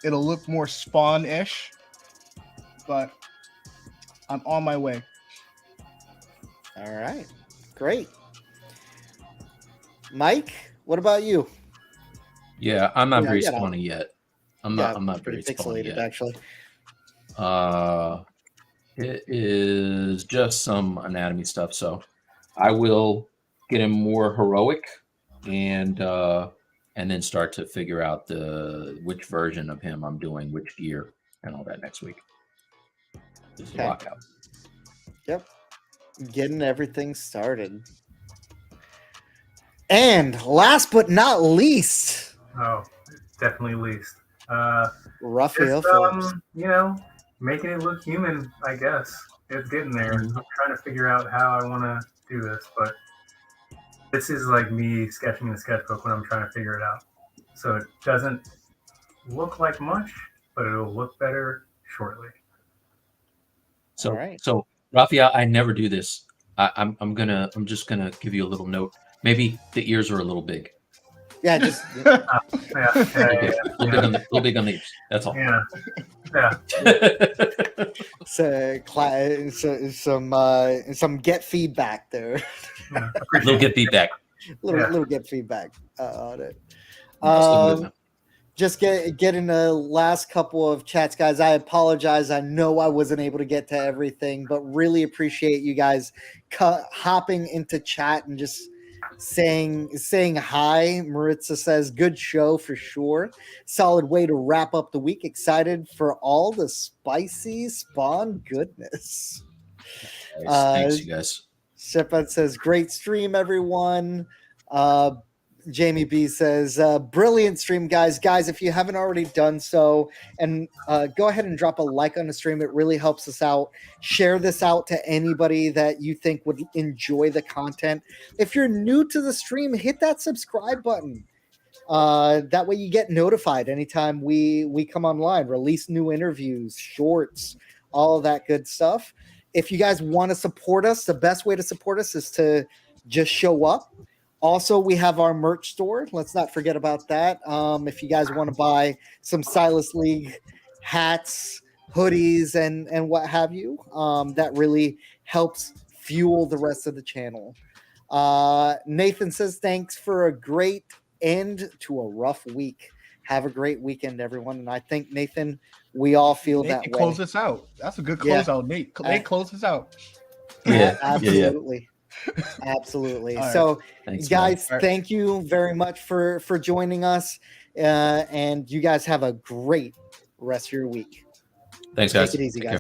it'll look more Spawn-ish. But I'm on my way.
All right, great. Mike, what about you?
Yeah, I'm not very spawny yet. I'm not very
pixelated
yet.
Actually.
It is just some anatomy stuff, so I will get him more heroic and then start to figure out which version of him I'm doing, which gear, and all that next week. This is a lockout.
Yep, getting everything started. And last but not least,
definitely least,
Raphael Philips.
Making it look human, I guess. It's getting there. I'm trying to figure out how I want to do this, but this is like me sketching in a sketchbook when I'm trying to figure it out. So it doesn't look like much, but it'll look better shortly.
So Raphael, I never do this. I'm just gonna give you a little note. Maybe the ears are a little big.
Yeah, just
a little big on the ears. That's all.
Yeah.
Some get feedback there.
Little get feedback.
Little get feedback on it. Just getting the last couple of chats, guys. I apologize. I know I wasn't able to get to everything, but really appreciate you guys hopping into chat and just saying hi. Maritza says, good show for sure. Solid way to wrap up the week. Excited for all the spicy Spawn goodness.
Nice. Thanks, you guys.
Shepard says, great stream, everyone. Jamie B says, brilliant stream, guys. Guys, if you haven't already done so, and go ahead and drop a like on the stream. It really helps us out. Share this out to anybody that you think would enjoy the content. If you're new to the stream, hit that subscribe button. That way you get notified anytime we come online, release new interviews, shorts, all of that good stuff. If you guys want to support us, the best way to support us is to just show up. Also, we have our merch store. Let's not forget about that. If you guys want to buy some Stylus League hats, hoodies, and what have you, that really helps fuel the rest of the channel. Nathan says, thanks for a great end to a rough week. Have a great weekend, everyone. And I think, Nathan, we all feel
Nate,
that way.
Close this out. That's a good closeout, Nate. Nate, close this out.
Yeah,
absolutely. Absolutely.
All right.
So,
Thanks,
guys,
man.
thank you very much for joining us. And you guys have a great rest of your week.
Thanks, guys.
Take it easy,
Take
guys.
care.